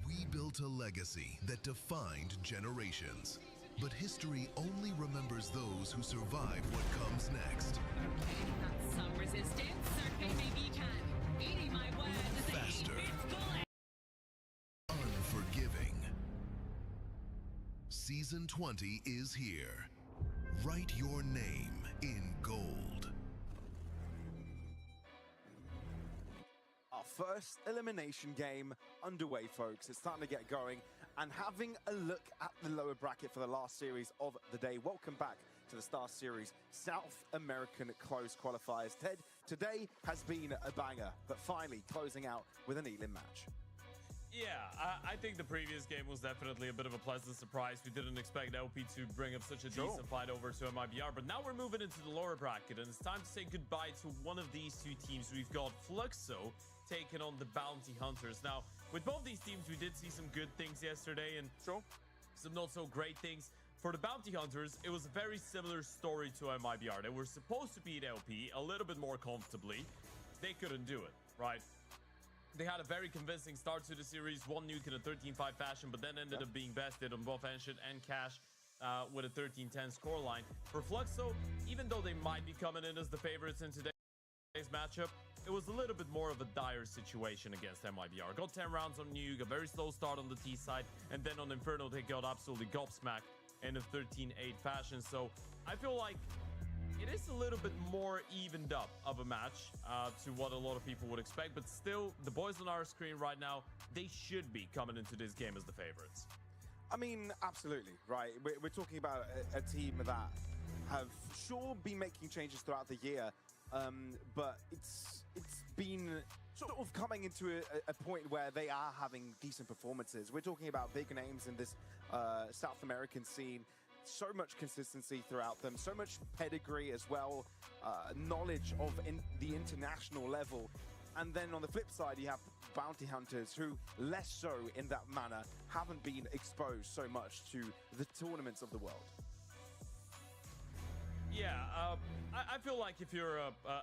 We built a legacy that defined generations. But history only remembers those who survive what comes next. Okay, that's some resistance. Okay, maybe you can. Eating my words. Faster. It's bullet. Unforgiving. Season 20 is here. Write your name in gold. Our first elimination game underway, folks. It's starting to get going. And having a look at the lower bracket for the last series of the day. Welcome back to the StarSeries South American Close Qualifiers. Ted, today has been a banger, but finally closing out with an Elim match. Yeah, I think the previous game was definitely a bit of a pleasant surprise. We didn't expect LP to bring up such a decent fight over to MIBR, but now we're moving into the lower bracket, and it's time to say goodbye to one of these two teams. We've got Fluxo taking on the Bounty Hunters. Now, with both these teams, we did see some good things yesterday and some not so great things. For the Bounty Hunters, it was a very similar story to MIBR. They were supposed to beat LP a little bit more comfortably. They couldn't do it, right? They had a very convincing start to the series, one nuke in a 13-5 fashion, but then ended up being bested on both Ancient and Cash with a 13-10 scoreline. For Fluxo, even though they might be coming in as the favorites in today's matchup, it was a little bit more of a dire situation against MIBR. Got 10 rounds on nuke, a very slow start on the T side, and then on Inferno they got absolutely gobsmacked in a 13-8 fashion. So I feel like it is a little bit more evened up of a match to what a lot of people would expect, but still, the boys on our screen right now, they should be coming into this game as the favorites. I mean, absolutely, right? We're talking about a team that have sure been making changes throughout the year, but it's been sort of coming into a point where they are having decent performances. We're talking about big names in this South American scene. So much consistency throughout them, so much pedigree as well, knowledge of the international level. And then on the flip side, you have Bounty Hunters who, less so in that manner, haven't been exposed so much to the tournaments of the world. Yeah, I feel like if you're,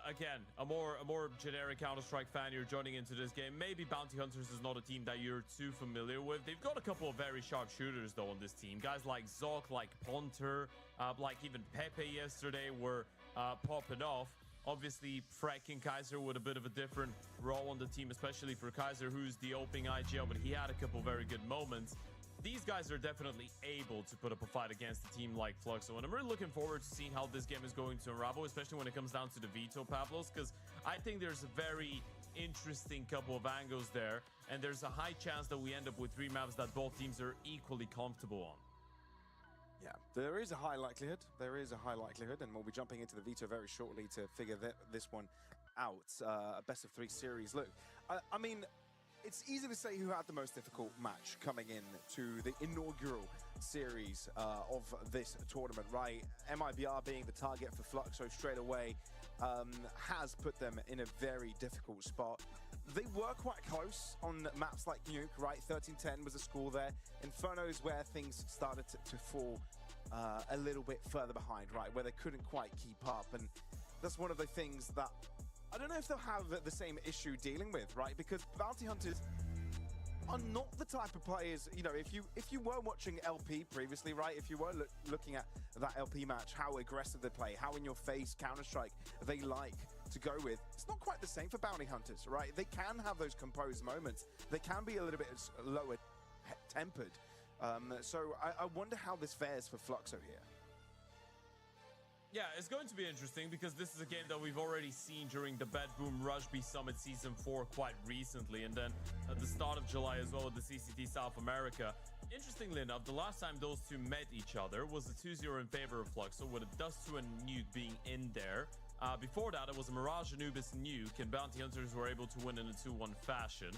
again, a more generic Counter-Strike fan, you're joining into this game, maybe Bounty Hunters is not a team that you're too familiar with. They've got a couple of very sharp shooters, though, on this team. Guys like Zoc, like Ponter, like even Pepe yesterday were popping off. Obviously, Freck and Kaiser with a bit of a different role on the team, especially for Kaiser, who's the opening IGL, but he had a couple very good moments. These guys are definitely able to put up a fight against a team like Fluxo, and I'm really looking forward to seeing how this game is going to unravel, especially when it comes down to the veto, Pablos, because I think there's a very interesting couple of angles there, and there's a high chance that we end up with 3 maps that both teams are equally comfortable on. Yeah, there is a high likelihood. There is a high likelihood, and we'll be jumping into the veto very shortly to figure this one out. A best of 3 series. Look, I mean, it's easy to say who had the most difficult match coming in to the inaugural series of this tournament, right? MIBR being the target for Fluxo straight away has put them in a very difficult spot. They were quite close on maps like Nuke, right? 13-10 was a score there. Inferno is where things started to fall a little bit further behind, right? Where they couldn't quite keep up. And that's one of the things that I don't know if they'll have the same issue dealing with, right? Because Bounty Hunters are not the type of players, you know, if you were watching LP previously, right? If you were looking at that LP match, how aggressive they play, how in your face Counter-Strike they like to go with, it's not quite the same for Bounty Hunters, right? They can have those composed moments. They can be a little bit lower tempered. So I wonder how this fares for Fluxo here. Yeah, it's going to be interesting because this is a game that we've already seen during the Bad Boom Rushby Summit Season 4 quite recently, and then at the start of July as well with the CCT South America. Interestingly enough, the last time those two met each other was a 2-0 in favor of Fluxo, with a Dust2 and Nuke being in there. Before that, it was a Mirage, Anubis, Nuke, and Bounty Hunters were able to win in a 2-1 fashion.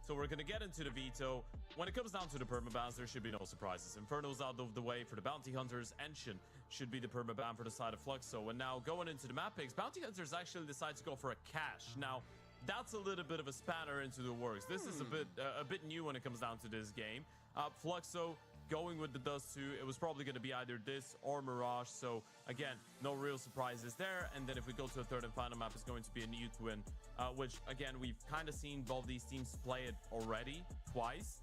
So we're going to get into the veto. When it comes down to the permabans, there should be no surprises. Inferno's out of the way for the Bounty Hunters. Ancient should be the permaban for the side of Fluxo. And now going into the map picks, Bounty Hunters actually decide to go for a cache. Now, that's a little bit of a spanner into the works. This is a bit new when it comes down to this game. Fluxo going with the Dust 2, it was probably going to be either this or Mirage. So again, no real surprises there. And then if we go to a third and final map, it's going to be a new twin, which again, we've kind of seen both these teams play it already twice.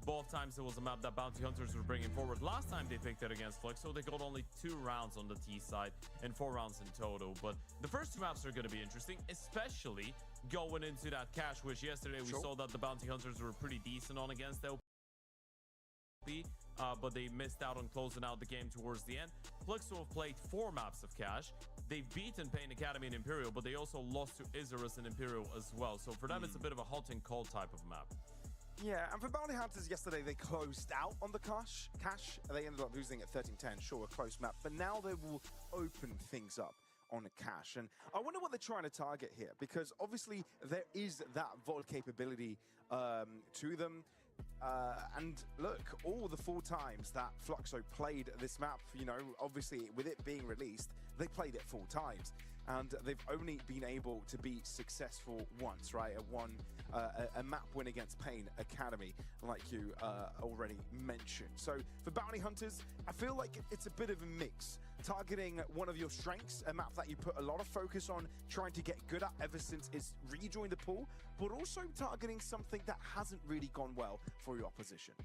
Both times it was a map that Bounty Hunters were bringing forward. Last time they picked it against Fluxo, they got only 2 rounds on the T side and 4 rounds in total. But the first 2 maps are going to be interesting, especially going into that cash, which yesterday we saw that the Bounty Hunters were pretty decent on against LP, but they missed out on closing out the game towards the end. Fluxo have played 4 maps of cash. They've beaten Pain Academy and Imperial, but they also lost to Isurus and Imperial as well. So for them, it's a bit of a hot and cold type of map. Yeah, and for Bounty Hunters yesterday, they closed out on the cash. They ended up losing at 13-10, sure, a close map, but now they will open things up on a cash. And I wonder what they're trying to target here, because obviously there is that vault capability to them. And look, all the 4 times that Fluxo played this map, you know, obviously with it being released, they played it 4 times. And they've only been able to be successful once, right? A map win against Pain Academy, like you already mentioned. So for Bounty Hunters, I feel like it's a bit of a mix. Targeting one of your strengths, a map that you put a lot of focus on trying to get good at ever since it's rejoined the pool, but also targeting something that hasn't really gone well for your opposition.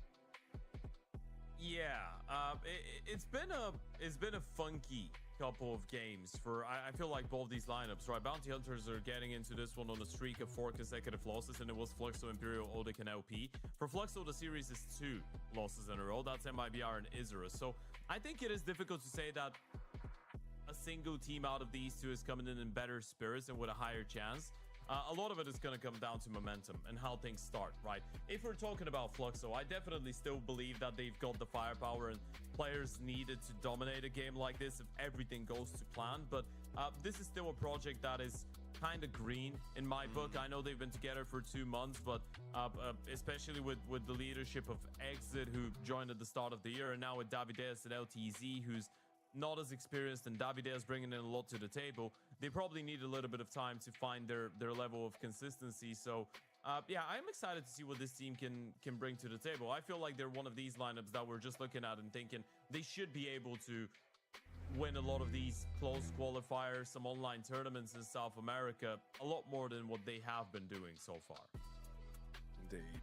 Yeah, it's been a funky couple of games for I feel like both these lineups, right? Bounty Hunters are getting into this one on a streak of 4 consecutive losses, and it was Fluxo, Imperial, Odic, and LP. For Fluxo, the series is 2 losses in a row. That's MIBR and Isurus. So I think it is difficult to say that a single team out of these 2 is coming in better spirits and with a higher chance. A lot of it is going to come down to momentum and how things start, right? If we're talking about Fluxo, I definitely still believe that they've got the firepower and players needed to dominate a game like this if everything goes to plan. But this is still a project that is kind of green in my book. I know they've been together for 2 months, but especially with the leadership of Exit, who joined at the start of the year, and now with Davideus at LTZ, who's not as experienced, and Davideus bringing in a lot to the table, they probably need a little bit of time to find their level of consistency. So yeah, I'm excited to see what this team can bring to the table. I feel like they're one of these lineups that we're just looking at and thinking they should be able to win a lot of these close qualifiers, some online tournaments in South America, a lot more than what they have been doing so far. Indeed.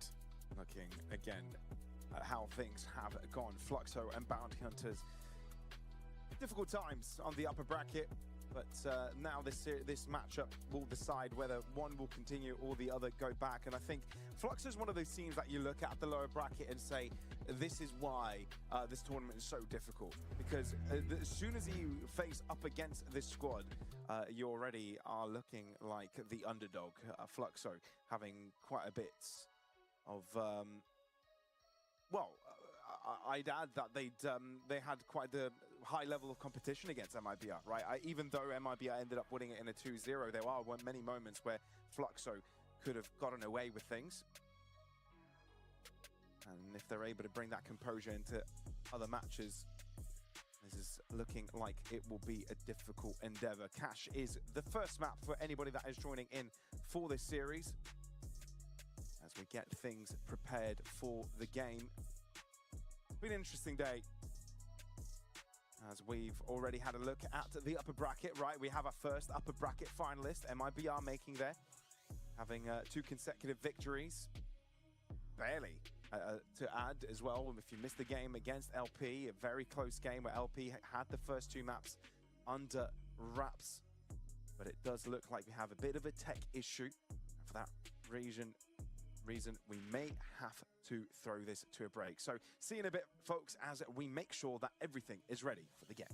Looking again at how things have gone. Fluxo and Bounty Hunters, difficult times on the upper bracket, but now this matchup will decide whether one will continue or the other go back. And I think Fluxo is one of those teams that you look at the lower bracket and say, this is why this tournament is so difficult, because as soon as you face up against this squad, you already are looking like the underdog. Fluxo having quite a bit of I'd add that they had quite the high level of competition against MIBR, right? Even though MIBR ended up winning it in a 2-0, there are many moments where Fluxo could have gotten away with things. And if they're able to bring that composure into other matches, this is looking like it will be a difficult endeavor. Cash is the first map for anybody that is joining in for this series, as we get things prepared for the game. It's been an interesting day, as we've already had a look at the upper bracket, right? We have our first upper bracket finalist, MIBR making there, having 2 consecutive victories. Barely to add as well, if you missed the game against LP, a very close game where LP had the first 2 maps under wraps. But it does look like we have a bit of a tech issue. For that reason, we may have to throw this to a break. So see you in a bit, folks, as we make sure that everything is ready for the game.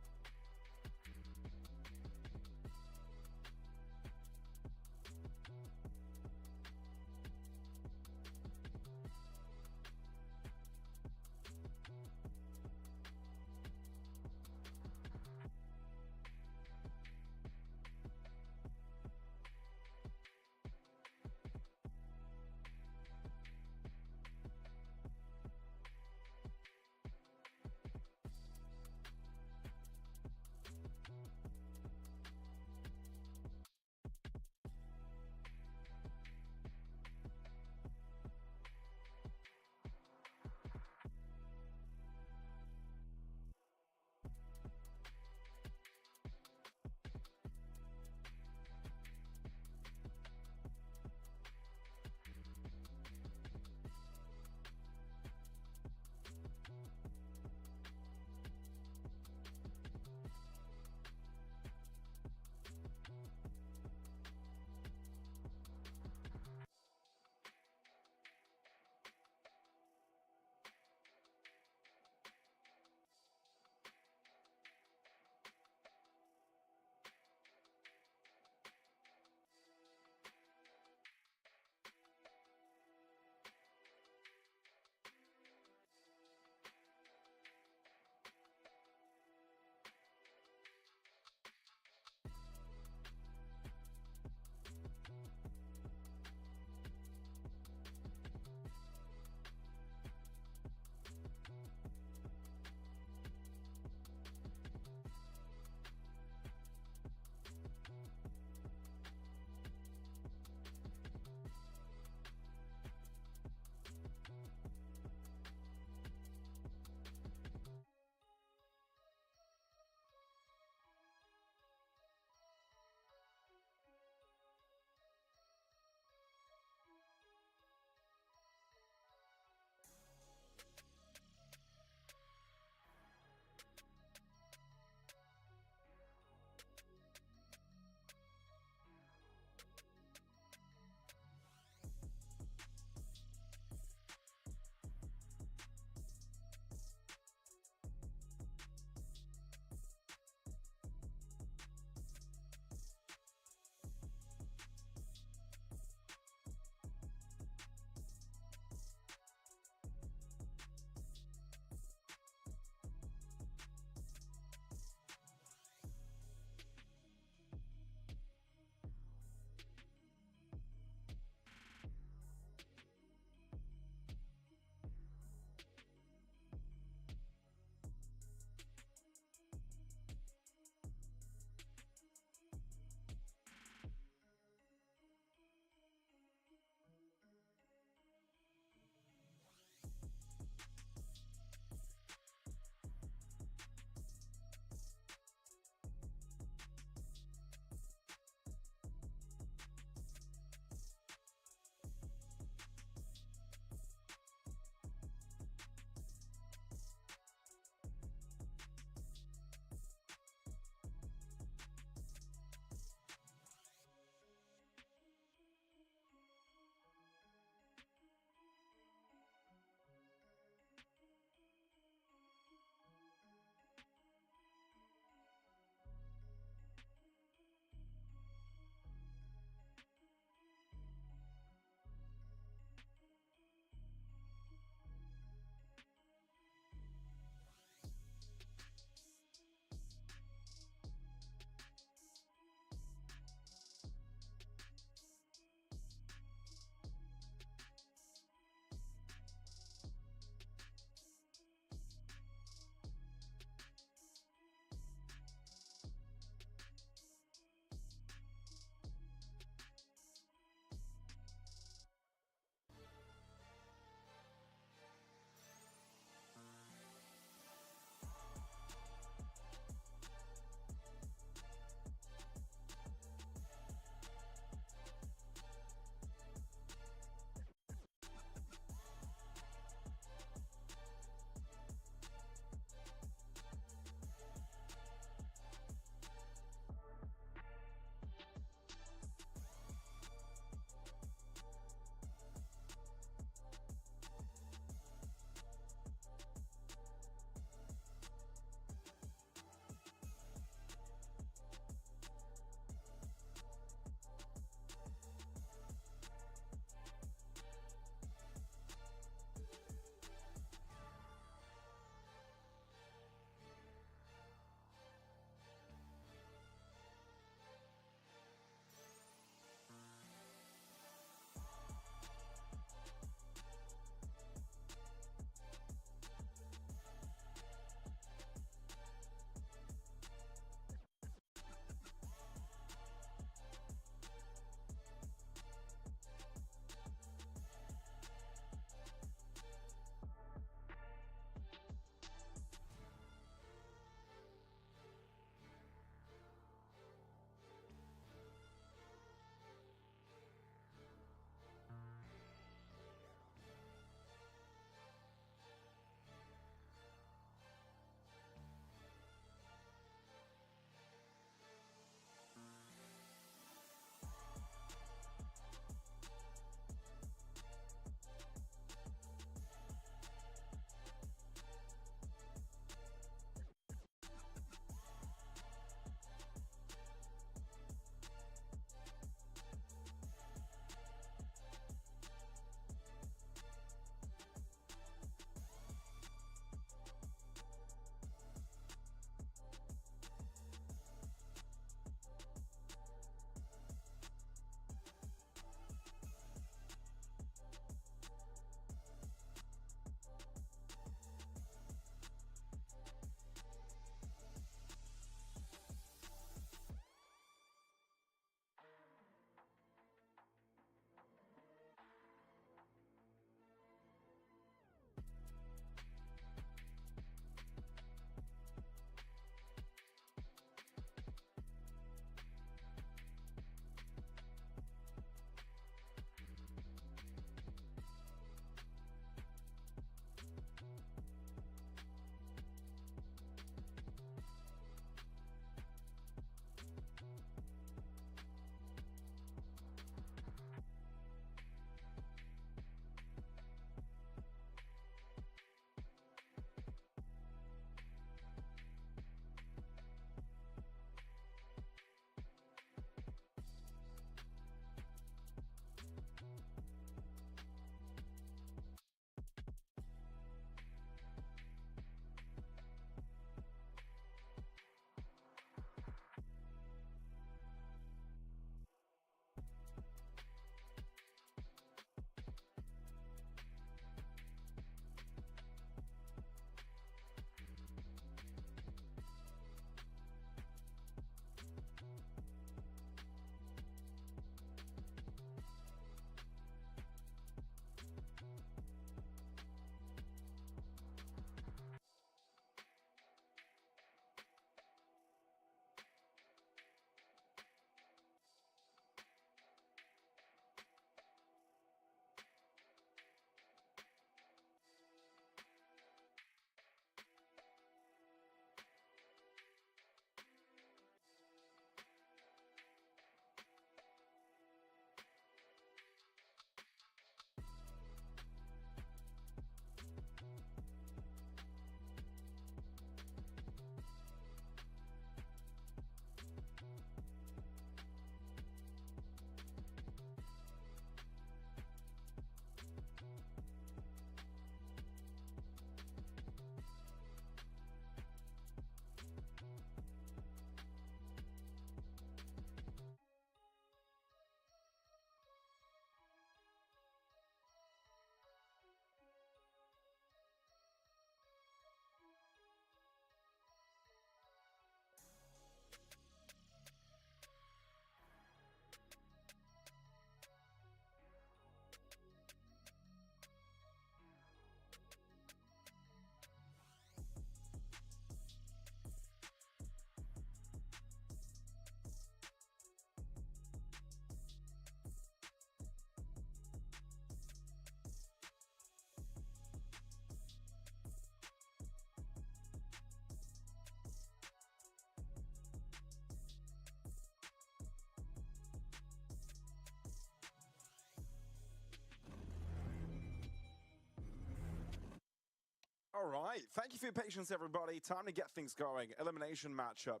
right, thank you for your patience, everybody. Time to get things going. Elimination matchup.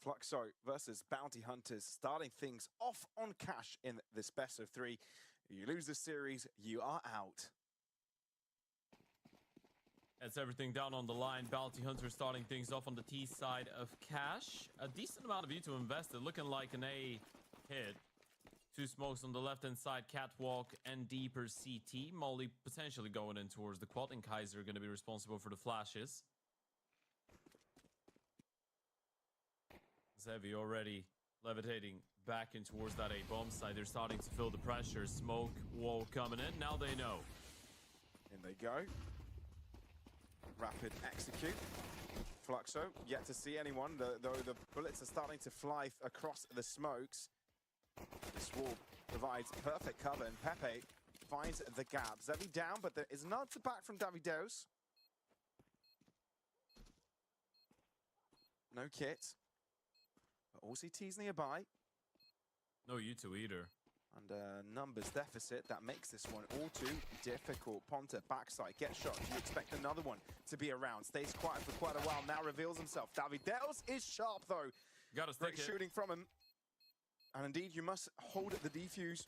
Fluxo versus Bounty Hunters, starting things off on cash in this best of 3. You lose this series, you are out. That's everything down on the line. Bounty Hunter starting things off on the T side of cash. A decent amount of you to invest it, looking like an A hit. 2 smokes on the left-hand side, Catwalk and deeper CT. Molly potentially going in towards the quad, and Kaiser going to be responsible for the flashes. Zevi already levitating back in towards that A bomb side. They're starting to feel the pressure. Smoke wall coming in. Now they know. In they go. Rapid execute. Fluxo, yet to see anyone, though the bullets are starting to fly across the smokes. This wall provides perfect cover, and Pepe finds the gap. Zevi down, but there is an answer back from Davideus. No kit. But all CTs nearby. No U2 either. And numbers deficit, that makes this one all too difficult. Ponta, backside, gets shot. You expect another one to be around. Stays quiet for quite a while, now reveals himself. Davideus is sharp, though. Gotta stick Great shooting from him. And indeed, you must hold the defuse.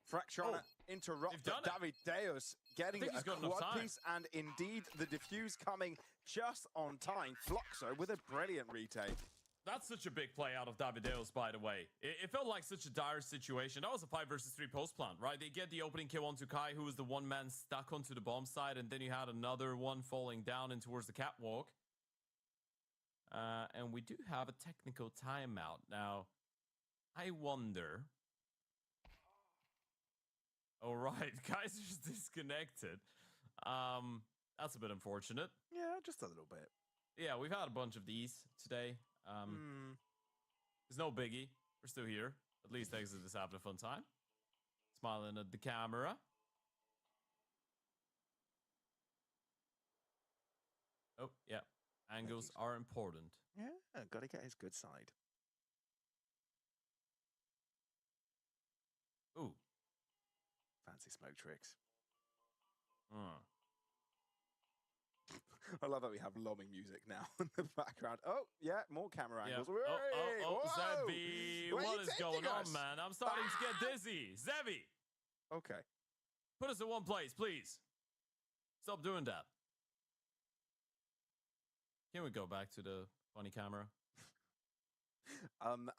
Fracture on it, interrupt Davideus getting a quad piece, and indeed the defuse coming just on time. Fluxo with a brilliant retake. That's such a big play out of Davideus, by the way. It felt like such a dire situation. That was a 5 versus 3 post plant, right? They get the opening kill onto Kai, who was the one man stuck onto the bomb side, and then you had another one falling down in towards the catwalk. And we do have a technical timeout. Now, I wonder... All right, Kaiser's disconnected. That's a bit unfortunate. Yeah, just a little bit. Yeah, we've had a bunch of these today. There's no biggie. We're still here. At least Exit is having a fun time. Smiling at the camera. Oh, yeah. Angles are important. Yeah, gotta get his good side. Ooh. Fancy smoke tricks. Hmm. I love that we have lobbing music now in the background. Oh, yeah, more camera angles. Yeah. Oh, Zevi. What is going on, man? I'm starting to get dizzy. Zevi. Okay. Put us in one place, please. Stop doing that. Can we go back to the funny camera?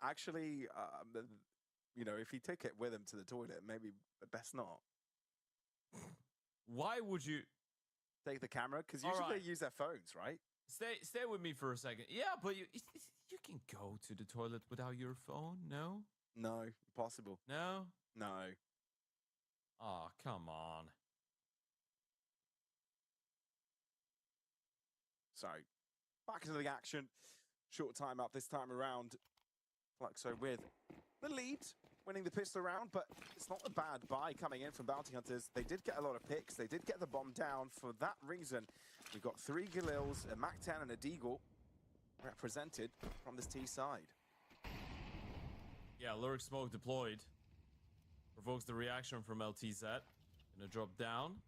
Actually, you know, if he took it with him to the toilet, maybe best not. Why would you take the camera? Because usually they use their phones, right? Stay with me for a second. Yeah, but you can go to the toilet without your phone. No. No, impossible. No. No. Oh, come on. So, back into the action. Short time up this time around. Fluxo with the lead, winning the pistol round, but it's not a bad buy coming in from Bounty Hunters. They did get a lot of picks. They did get the bomb down. For that reason, we've got 3 Galils, a Mac-10 and a Deagle represented from this T side. Yeah, Lyric Smoke deployed. Provokes the reaction from LTZ. Gonna drop down.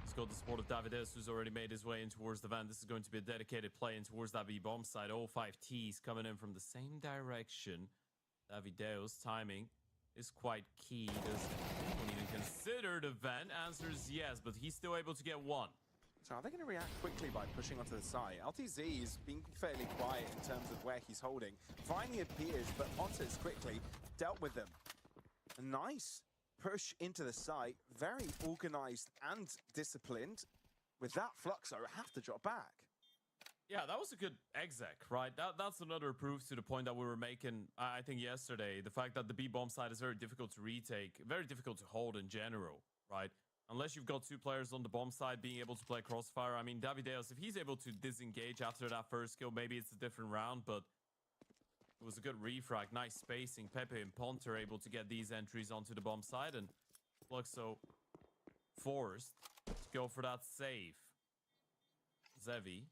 He's got the support of Davideus, who's already made his way in towards the van. This is going to be a dedicated play in towards that B-bomb side. All 5 Ts coming in from the same direction. Davideus' timing is quite key. Does anyone even consider the vent? Answer is yes, but he's still able to get one. So are they going to react quickly by pushing onto the side? LTZ is being fairly quiet in terms of where he's holding. Finally appears, but Ponta's quickly dealt with them. A nice push into the site. Very organized and disciplined. With that, Fluxo have to drop back. Yeah, that was a good exec, right? That's another proof to the point that we were making, I think, yesterday. The fact that the B-bomb side is very difficult to retake, very difficult to hold in general, right? Unless you've got 2 players on the bomb side being able to play crossfire. I mean, Davideus, if he's able to disengage after that first kill, maybe it's a different round, but it was a good refrag, nice spacing. Pepe and Ponta are able to get these entries onto the bomb side, and Fluxo forced to go for that save. Zevi.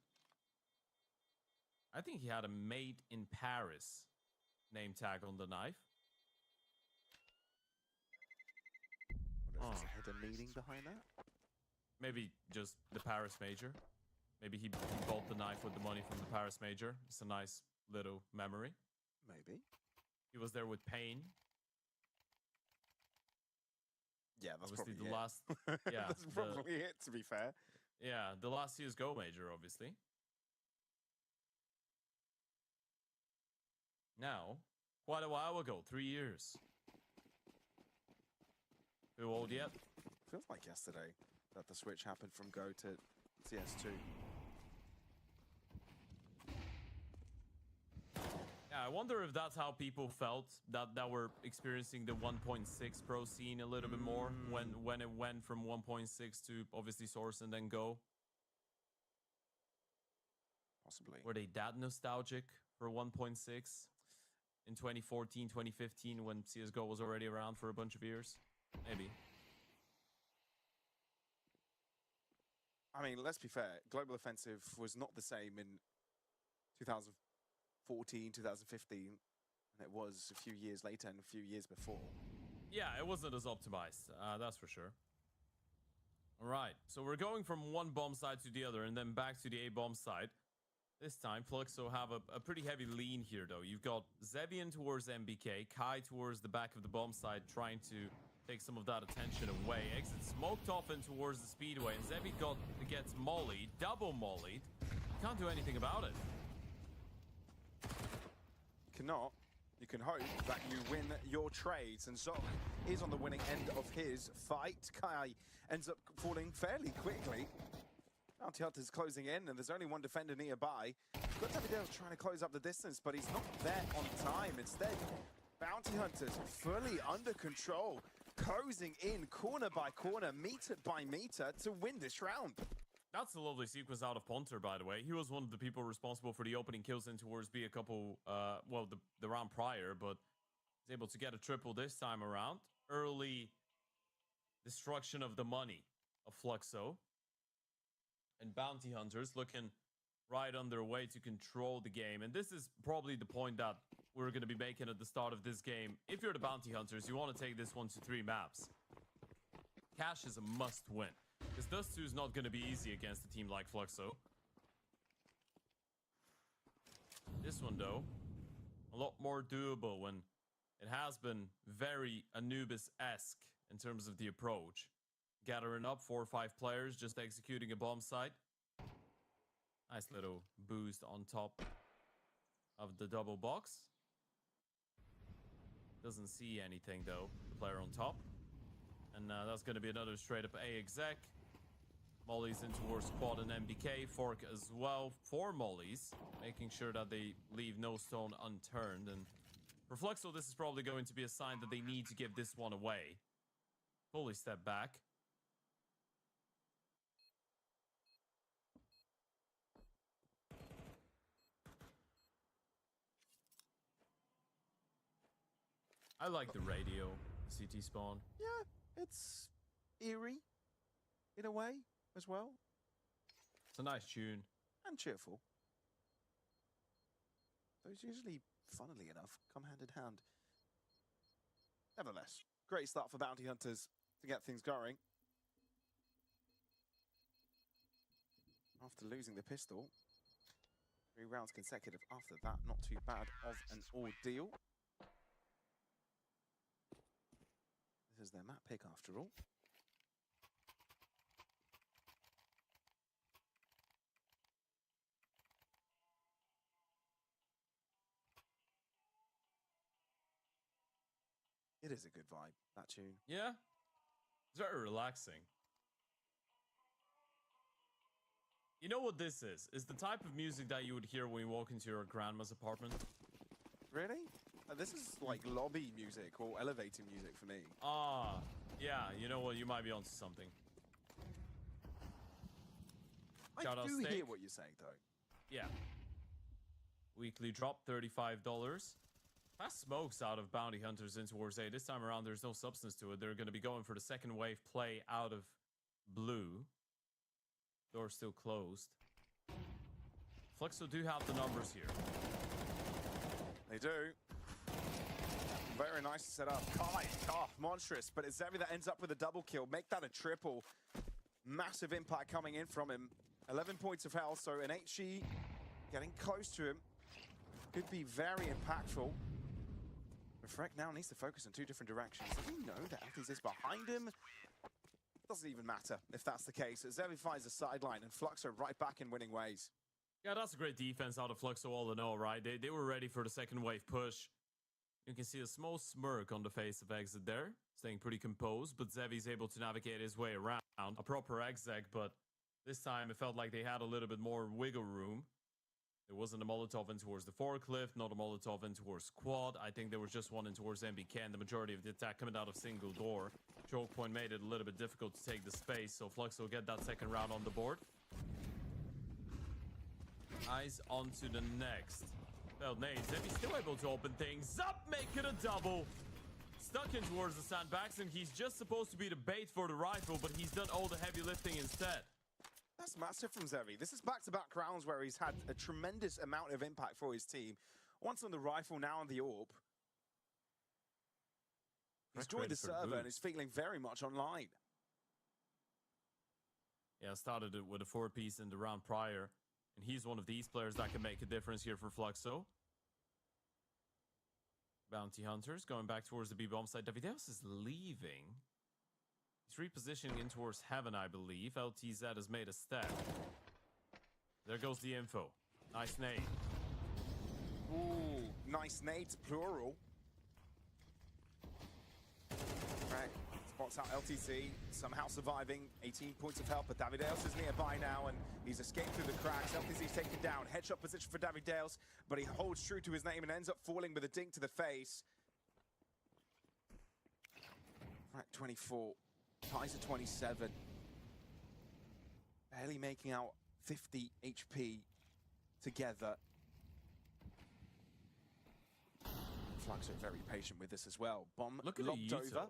I think he had a made in Paris name tag on the knife. What is this, a hidden meaning behind that? Maybe just the Paris Major. Maybe he bought the knife with the money from the Paris Major. It's a nice little memory. Maybe. He was there with Pain. Yeah, that's Obviously probably the it. last. Yeah, that's probably it, to be fair. yeah, the last CS:GO Major, obviously. Now, quite a while ago, 3 years. Too old yet? Feels like yesterday that the switch happened from Go to CS2. Yeah, I wonder if that's how people felt that were experiencing the 1.6 Pro scene a little bit more when it went from 1.6 to obviously Source and then Go. Possibly. Were they that nostalgic for 1.6 in 2014, 2015 when CSGO was already around for a bunch of years? Maybe. I mean, let's be fair. Global Offensive was not the same in 2014, 2015, and it was a few years later and a few years before. Yeah, it wasn't as optimized, that's for sure. All right, so we're going from one bomb side to the other and then back to the A bomb side. This time, Fluxo have a pretty heavy lean here, though. You've got Zebian towards MBK, Kai towards the back of the bomb side, trying to take some of that attention away. Exit smoked off in towards the Speedway, and Zebi gets mollied, double mollied. Can't do anything about it. Cannot. You can hope that you win your trades, and Zok is on the winning end of his fight. Kai ends up falling fairly quickly. Bounty Hunter's closing in, and there's only one defender nearby. Got Davidale trying to close up the distance, but he's not there on time. Instead, Bounty Hunters fully under control, closing in corner by corner, meter by meter to win this round. That's a lovely sequence out of Ponter, by the way. He was one of the people responsible for the opening kills in towards B a couple, well, the round prior, but he's able to get a triple this time around. Early destruction of the money of Fluxo. And Bounty Hunters looking right on their way to control the game. And this is probably the point that we're going to be making at the start of this game. If you're the Bounty Hunters, you want to take this 1 to 3 maps. Cash is a must-win. Because Dust 2 is not going to be easy against a team like Fluxo. This one, though, a lot more doable when it has been very Anubis-esque in terms of the approach. Gathering up 4 or 5 players, just executing a bomb site. Nice little boost on top of the double box. Doesn't see anything, though, the player on top. And that's going to be another straight up A exec. Mollies in towards Quad and MBK. Fork as well for Mollies, making sure that they leave no stone unturned. And for Fluxo, this is probably going to be a sign that they need to give this one away. Fully step back. I like the radio, CT spawn. Yeah, it's eerie in a way as well. It's a nice tune. And cheerful. Those usually, funnily enough, come hand in hand. Nevertheless, great start for Bounty Hunters to get things going. After losing the pistol, 3 rounds consecutive after that, not too bad of an ordeal. This is their map pick after all. It is a good vibe, that tune. Yeah, it's very relaxing. You know what this is? It's the type of music that you would hear when you walk into your grandma's apartment. Really? This is like lobby music or elevator music for me. Ah, yeah, you know what? You might be onto something. Shout I out do Steak. hear what you're saying, though. Yeah. Weekly drop, $35. Fast smokes out of Bounty Hunters in towards A. This time around, there's no substance to it. They're going to be going for the second wave play out of blue. Door still closed. Fluxo do have the numbers here. They do. Very nice to set up. Kai, monstrous, but it's Zebi that ends up with a double kill. Make that a triple. Massive impact coming in from him. 11 points of health, so an HE getting close to him. Could be very impactful. But Freck now needs to focus in two different directions. Does he know that Elties is behind him? Doesn't even matter if that's the case. Zevi finds the sideline and Fluxo right back in winning ways. Yeah, that's a great defense out of Fluxo all in all, right? They were ready for the second wave push. You can see a small smirk on the face of Exit there, staying pretty composed, but Zevi's able to navigate his way around. A proper exec, but this time it felt like they had a little bit more wiggle room. There wasn't a Molotov in towards the forklift, not a Molotov in towards quad. I think there was just one in towards MBK, and the majority of the attack coming out of single door. Choke point made it a little bit difficult to take the space, so Fluxo will get that second round on the board. Eyes onto the next. Failed nades. Zevi's still able to open things up, make it a double. Stuck in towards the sandbags, and he's just supposed to be the bait for the rifle, but he's done all the heavy lifting instead. That's massive from Zevi. This is back-to-back rounds where he's had a tremendous amount of impact for his team. Once on the rifle, now on the AWP. He's joined the server and is feeling very much online. Yeah, started it with a 4-piece in the round prior. And he's one of these players that can make a difference here for Fluxo. Bounty Hunters going back towards the B-bomb side. Davideus is leaving. He's repositioning in towards Heaven, I believe. LTZ has made a step. There goes the info. Nice nade. Ooh, nice nades, plural. Right, spots out LTC, somehow surviving. 18 points of health, but Davideus is nearby now, and he's escaped through the cracks. LTC's taken down. Headshot position for Davideus, but he holds true to his name and ends up falling with a dink to the face. Right, 24. Ties at 27. Barely making out 50 HP together. Fluxo very patient with this as well. Bomb looked over.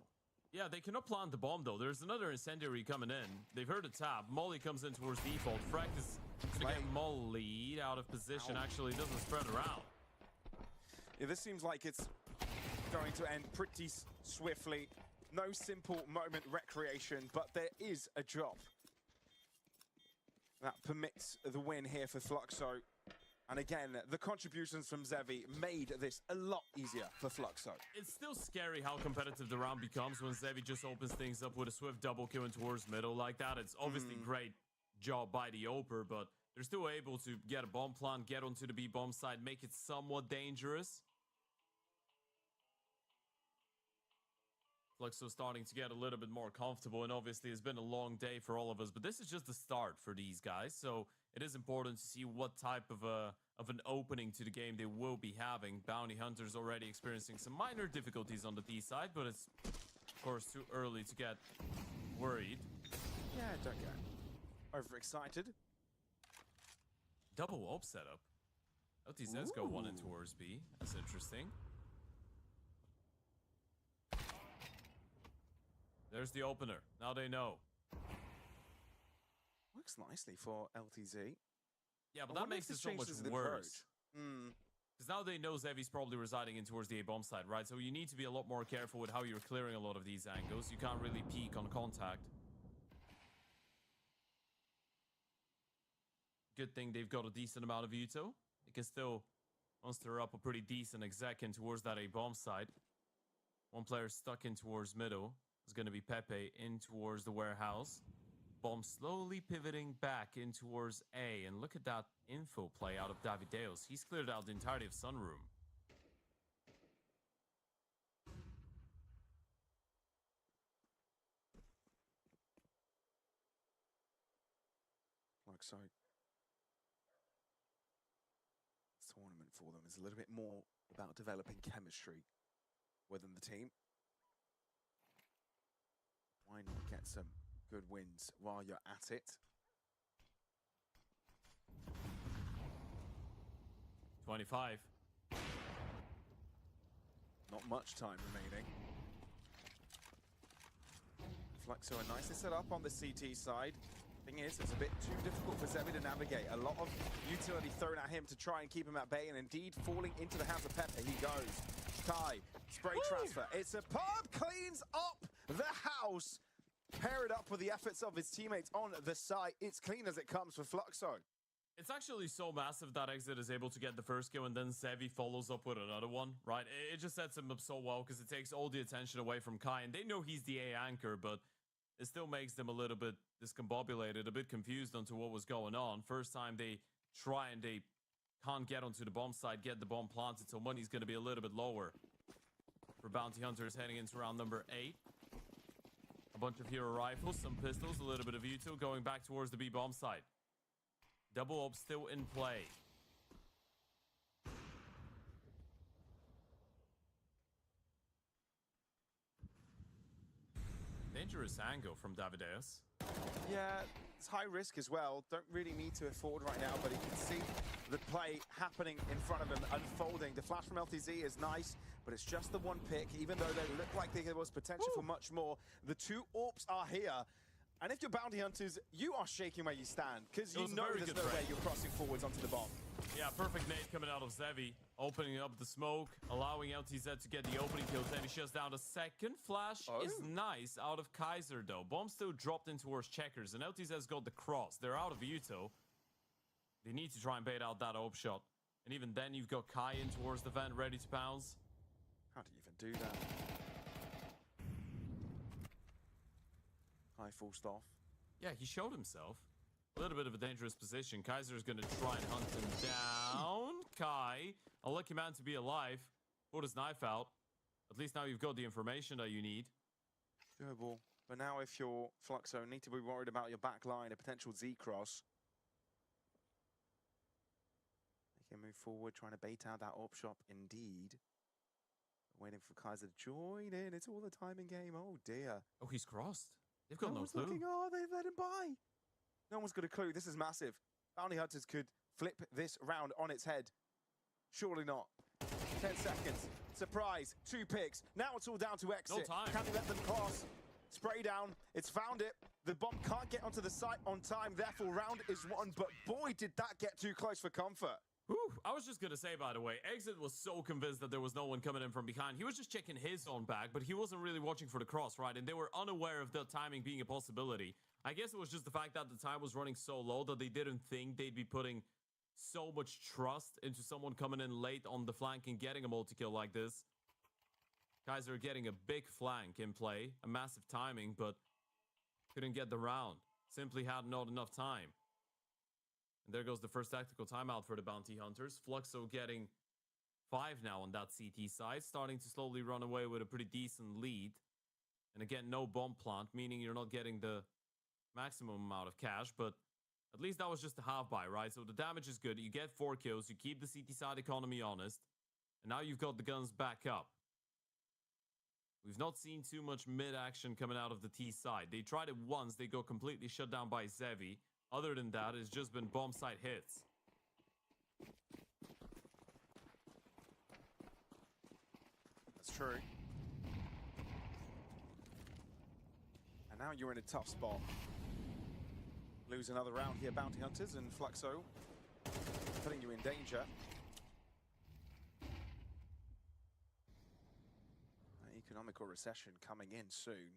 Yeah, they cannot plant the bomb though. There's another incendiary coming in. They've heard a tap. Molly comes in towards default. Freck is gonna get Molly out of position. Ow. Actually doesn't spread around. Yeah, this seems like it's going to end pretty swiftly. No simple moment recreation, but there is a drop that permits the win here for Fluxo. And again, the contributions from Zevi made this a lot easier for Fluxo. It's still scary how competitive the round becomes when Zevi just opens things up with a swift double kill in towards middle like that. It's obviously great job by the Oper, but they're still able to get a bomb plant, get onto the B-bomb side, make it somewhat dangerous. Fluxo starting to get a little bit more comfortable, and obviously it's been a long day for all of us, but this is just the start for these guys, so it is important to see what type of an opening to the game they will be having. Bounty Hunters already experiencing some minor difficulties on the D side, but it's of course too early to get worried. Yeah, don't get overexcited. Double AWP setup. LTZ's go one in towards B. That's interesting. There's the opener. Now they know. Works nicely for LTZ. Yeah, but that makes it so much worse. Because now they know Zevi's probably residing in towards the A-bomb side, right? So you need to be a lot more careful with how you're clearing a lot of these angles. You can't really peek on contact. Good thing they've got a decent amount of Uto. They can still muster up a pretty decent exec in towards that A-bomb side. One player stuck in towards middle. Is going to be Pepe in towards the warehouse. Bomb slowly pivoting back in towards A. And look at that info play out of Davideus. He's cleared out the entirety of Sunroom. Like so. This tournament for them is a little bit more about developing chemistry within the team. Why not get some good wins while you're at it? 25. Not much time remaining. Fluxo are nicely set up on the CT side. Thing is, it's a bit too difficult for Zevi to navigate. A lot of utility thrown at him to try and keep him at bay, and indeed falling into the hands of Pepe. He goes. Kai, spray transfer. It's a pub, cleans up the house. pair it up with the efforts of his teammates on the site. It's clean as it comes for Fluxo. It's actually so massive that Exit is able to get the first kill and then Sevi follows up with another one, right? It just sets him up so well because it takes all the attention away from Kai, and they know he's the A anchor, but it still makes them a little bit discombobulated, a bit confused onto what was going on. First time they try and they can't get onto the bomb side, get the bomb planted, so money's going to be a little bit lower for Bounty Hunters heading into round number 8. A bunch of hero rifles, some pistols, a little bit of util going back towards the B bomb side. Double up still in play. Dangerous angle from Davideus. Yeah, it's high risk as well. Don't really need to afford right now, but he can see the play happening in front of him, unfolding. The flash from LTZ is nice, but it's just the one pick, even though they look like there was potential for much more. The 2 AWPs are here. And if you're Bounty Hunters, you are shaking where you stand, because you know there's no way you're crossing forwards onto the bomb. Yeah, perfect nade coming out of Zevi, opening up the smoke, allowing LTZ to get the opening kill. Zevi shuts down a second. Flash is nice out of Kaiser, though. Bomb still dropped in towards Checkers, and LTZ's got the cross. They're out of Uto. They need to try and bait out that AWP shot. And even then, you've got Kai in towards the vent, ready to pounce. How do you even do that? Kai forced off. Yeah, he showed himself. A little bit of a dangerous position. Kaiser's going to try and hunt him down. Kai, a lucky man to be alive. Pulled his knife out. At least now you've got the information that you need. Doable. But now if you're Fluxo, need to be worried about your back line, a potential Z-cross. They can move forward, trying to bait out that AWP shop indeed. Waiting for Kaiser to join in. It's all the timing game. Oh dear. Oh, he's crossed. They've got no clue. Looking, oh, they've let him by. No one's got a clue. This is massive. Bounty Hunters could flip this round on its head. Surely not. 10 seconds. Surprise. 2 picks. Now it's all down to exit. No time. Can they let them cross? Spray down. It's found it. The bomb can't get onto the site on time. Therefore, round is won. But boy, did that get too close for comfort. Whew. I was just going to say, by the way, Exit was so convinced that there was no one coming in from behind. He was just checking his own back, but he wasn't really watching for the cross, right? And they were unaware of the timing being a possibility. I guess it was just the fact that the time was running so low that they didn't think they'd be putting so much trust into someone coming in late on the flank and getting a multi-kill like this. Guys are getting a big flank in play, a massive timing, but couldn't get the round. Simply had not enough time. And there goes the first tactical timeout for the Bounty Hunters. Fluxo getting 5 now on that CT side, starting to slowly run away with a pretty decent lead. And again, no bomb plant, meaning you're not getting the maximum amount of cash, but at least that was just a half buy, right? So the damage is good. You get 4 kills, you keep the CT side economy honest, and now you've got the guns back up. We've not seen too much mid-action coming out of the T side. They tried it once, they got completely shut down by Zevi. Other than that, it's just been bomb site hits. That's true. And now you're in a tough spot. Lose another round here, Bounty Hunters, and Fluxo putting you in danger. An economical recession coming in soon.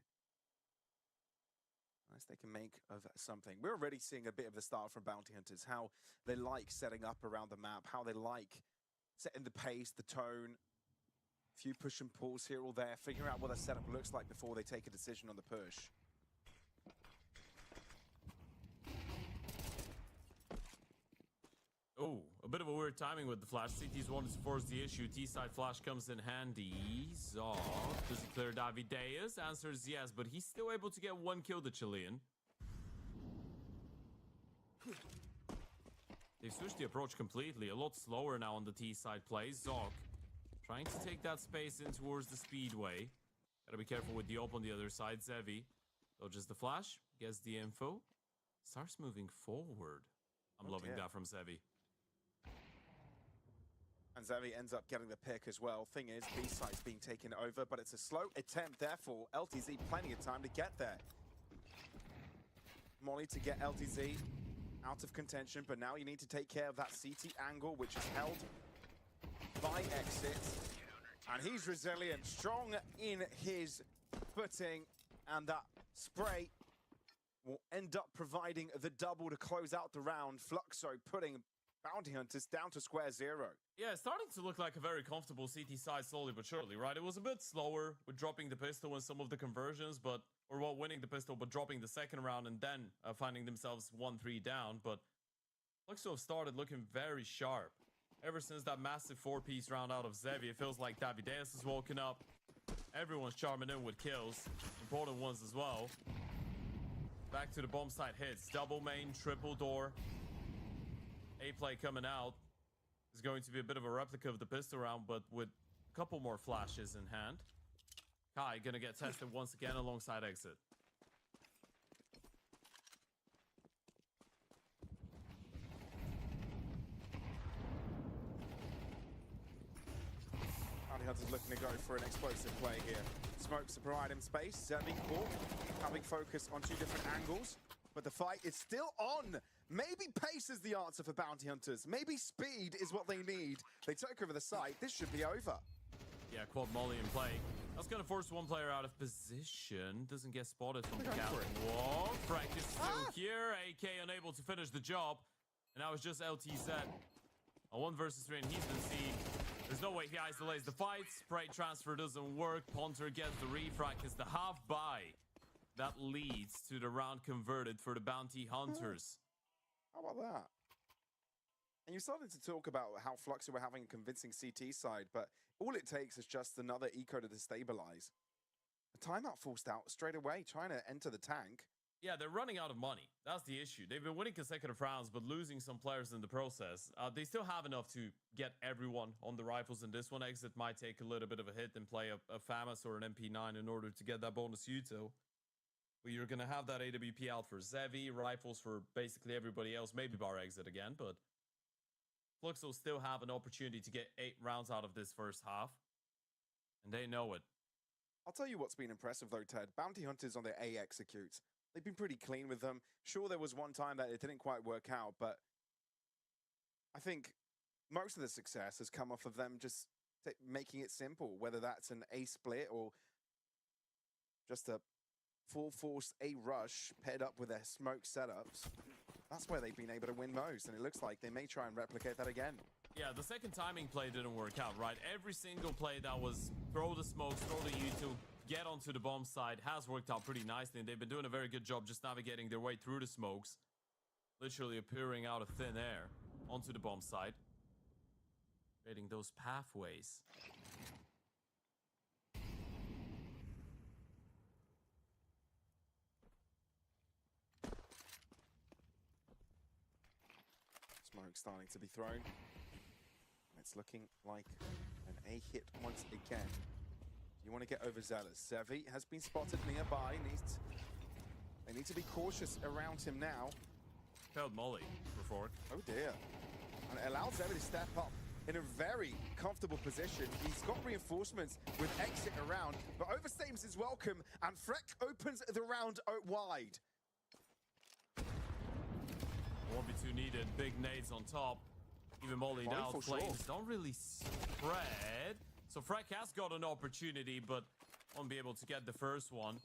Nice they can make of something. We're already seeing a bit of the start from Bounty Hunters, how they like setting up around the map, how they like setting the pace, the tone. A few push and pulls here or there, figuring out what their setup looks like before they take a decision on the push. Oh, a bit of a weird timing with the flash. CT's wanted to force the issue. T-side flash comes in handy. Zog, does he clear Davideus? Answer is yes, but he's still able to get 1 kill, the Chilean. They've switched the approach completely. A lot slower now on the T-side play. Zog trying to take that space in towards the speedway. Gotta be careful with the op on the other side. Zevi dodges the flash, gets the info, starts moving forward. I'm loving that from Zevi. And Zevi ends up getting the pick as well. Thing is, B-site's being taken over, but it's a slow attempt, therefore, LTZ plenty of time to get there. Molly to get LTZ out of contention, but now you need to take care of that CT angle, which is held by Exit. And he's resilient, strong in his footing, and that Spray will end up providing the double to close out the round. Fluxo putting Bounty Hunters down to square zero. Yeah, it's starting to look like a very comfortable CT side slowly but surely, right? It was a bit slower with dropping the pistol and some of the conversions, or winning the pistol, but dropping the second round and then finding themselves 1-3 down. But Fluxo have started looking very sharp. Ever since that massive 4-piece round out of Zevi, it feels like Davideus has woken up. Everyone's charming in with kills, important ones as well. Back to the bomb site hits, double main, triple door. A-play coming out is going to be a bit of a replica of the pistol round, but with a couple more flashes in hand. Kai gonna get tested once again alongside Exit. Bounty Hunter's looking to go for an explosive play here. Smokes to provide him space. Zevi caught, having focus on two different angles. But the fight is still on. Maybe pace is the answer for Bounty Hunters. Maybe speed is what they need. They took over the site. This should be over. Yeah, quad molly in play. That's going to force one player out of position. Doesn't get spotted from the count. Whoa, Frank is still here. AK unable to finish the job. And now it's just LTZ. A 1 versus 3 and he's been seen. There's no way he isolates the fight. Spray transfer doesn't work. Ponter gets the refrac. It's the half buy that leads to the round converted for the Bounty Hunters. How about that? And you started to talk about how Fluxo were having a convincing CT side, but all it takes is just another eco to destabilize. A timeout forced out straight away, trying to enter the tank. Yeah, they're running out of money. That's the issue. They've been winning consecutive rounds, but losing some players in the process. They still have enough to get everyone on the rifles in this one. Exit might take a little bit of a hit and play a FAMAS or an MP9 in order to get that bonus util. But you're going to have that AWP out for Zevi, rifles for basically everybody else, maybe bar Exit again, but Fluxo still have an opportunity to get 8 rounds out of this first half, and they know it. I'll tell you what's been impressive though, Ted. Bounty Hunters on their A executes. They've been pretty clean with them. Sure, there was one time that it didn't quite work out, but I think most of the success has come off of them just making it simple, whether that's an A split or just a full force A rush paired up with their smoke setups. That's where they've been able to win most, and it looks like they may try and replicate that again. Yeah, the second timing play didn't work out, right? Every single play that was throw the smokes, throw the U2, get onto the bomb side has worked out pretty nicely, and they've been doing a very good job just navigating their way through the smokes, literally appearing out of thin air onto the bomb side, creating those pathways. Smoke starting to be thrown. It's looking like an A hit once again. You want to get overzealous. Zevi has been spotted nearby. They need to be cautious around him now. Failed molly for forward. Oh dear. And it allows Zevi to step up in a very comfortable position. He's got reinforcements with Exit around, but overstays his welcome, and Freck opens the round out wide. 1v2 needed, big nades on top. Even mollied out, flames don't really spread. So Freck has got an opportunity, but won't be able to get the first one.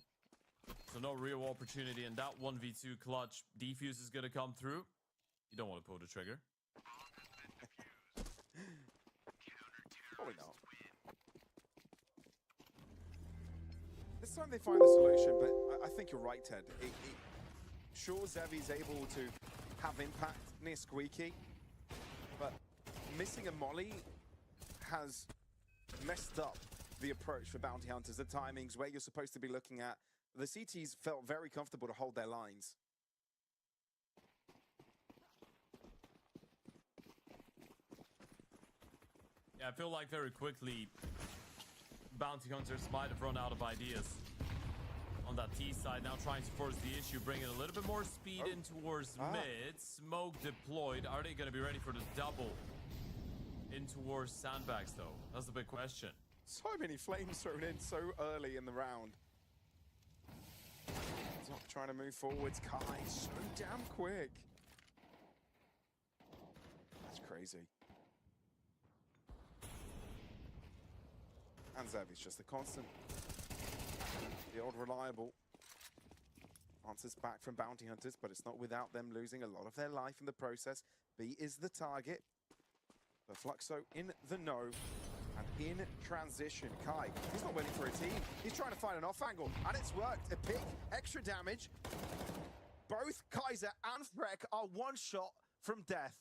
So no real opportunity in that 1v2 clutch. Defuse is going to come through. You don't want to pull the trigger. Probably not. This time they find the solution, but I think you're right, Ted. Sure, Zevi's able to have impact near Squeaky, but missing a molly has messed up the approach for Bounty Hunters. The timings, where you're supposed to be looking at. The CTs felt very comfortable to hold their lines. Yeah, I feel like very quickly Bounty Hunters might have run out of ideas on that T side. Now trying to force the issue, bringing a little bit more speed in towards mid. Smoke deployed. Are they going to be ready for the double in towards sandbags though? That's the big question. So many flames thrown in so early in the round. He's not trying to move forwards. Kai, so damn quick. That's crazy. And Zevi's just a constant. The old reliable. bounces back from Bounty Hunters, but it's not without them losing a lot of their life in the process. B is the target. But Fluxo in the know. And in transition, Kai, he's not waiting for a team. He's trying to find an off angle, and it's worked. A pick, extra damage. Both Kaiser and Freck are one shot from death.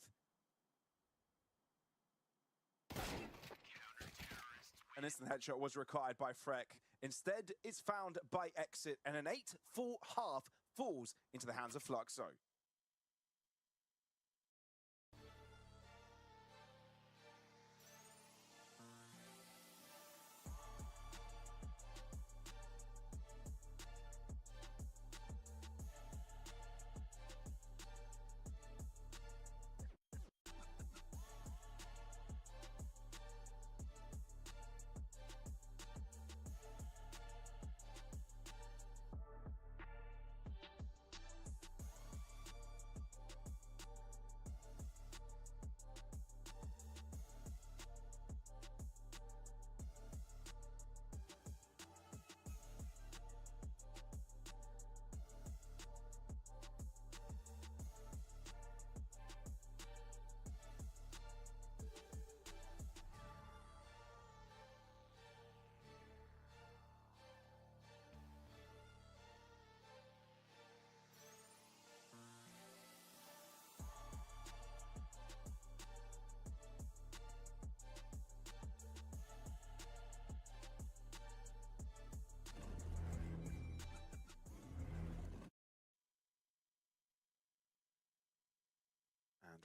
An instant headshot was required by Freck. Instead, it's found by Exit, and an 8-4 half falls into the hands of Fluxo.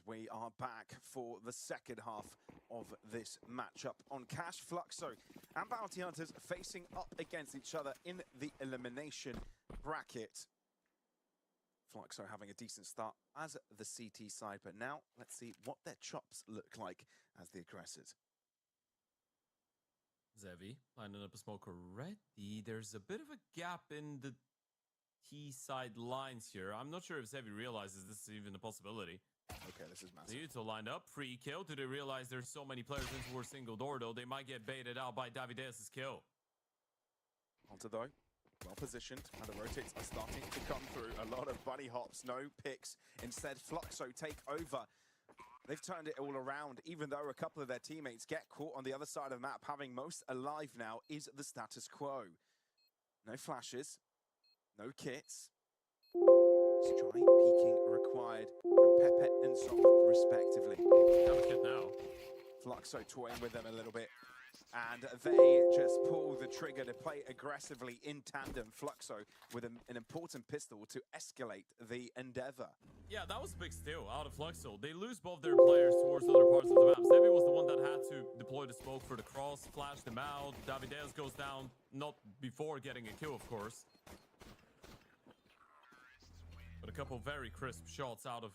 We are back for the second half of this matchup on Cash. Fluxo and Bounty Hunters facing up against each other in the elimination bracket. Fluxo having a decent start as the CT side, but now let's see what their chops look like as the aggressors. Zevi lining up a smoke already. There's a bit of a gap in the T side lines here. I'm not sure if Zevi realizes this is even a possibility. Okay, this is massive. The Uto lined up, free kill. Do they realize there's so many players into a single door, though? They might get baited out by Davides' kill. Hunter, though, well positioned, and the rotates are starting to come through. A lot of bunny hops, no picks. Instead, Fluxo take over. They've turned it all around, even though a couple of their teammates get caught on the other side of the map. Having most alive now is the status quo. No flashes, no kits. Strike peeking required from Pepe and Zombie, respectively. Have a kit now. Fluxo toying with them a little bit. And they just pull the trigger to play aggressively in tandem. Fluxo with an important pistol to escalate the endeavor. Yeah, that was a big steal out of Fluxo. They lose both their players towards other parts of the map. Zevi was the one that had to deploy the smoke for the cross, flash them out. Davides goes down, not before getting a kill, of course. But a couple very crisp shots out of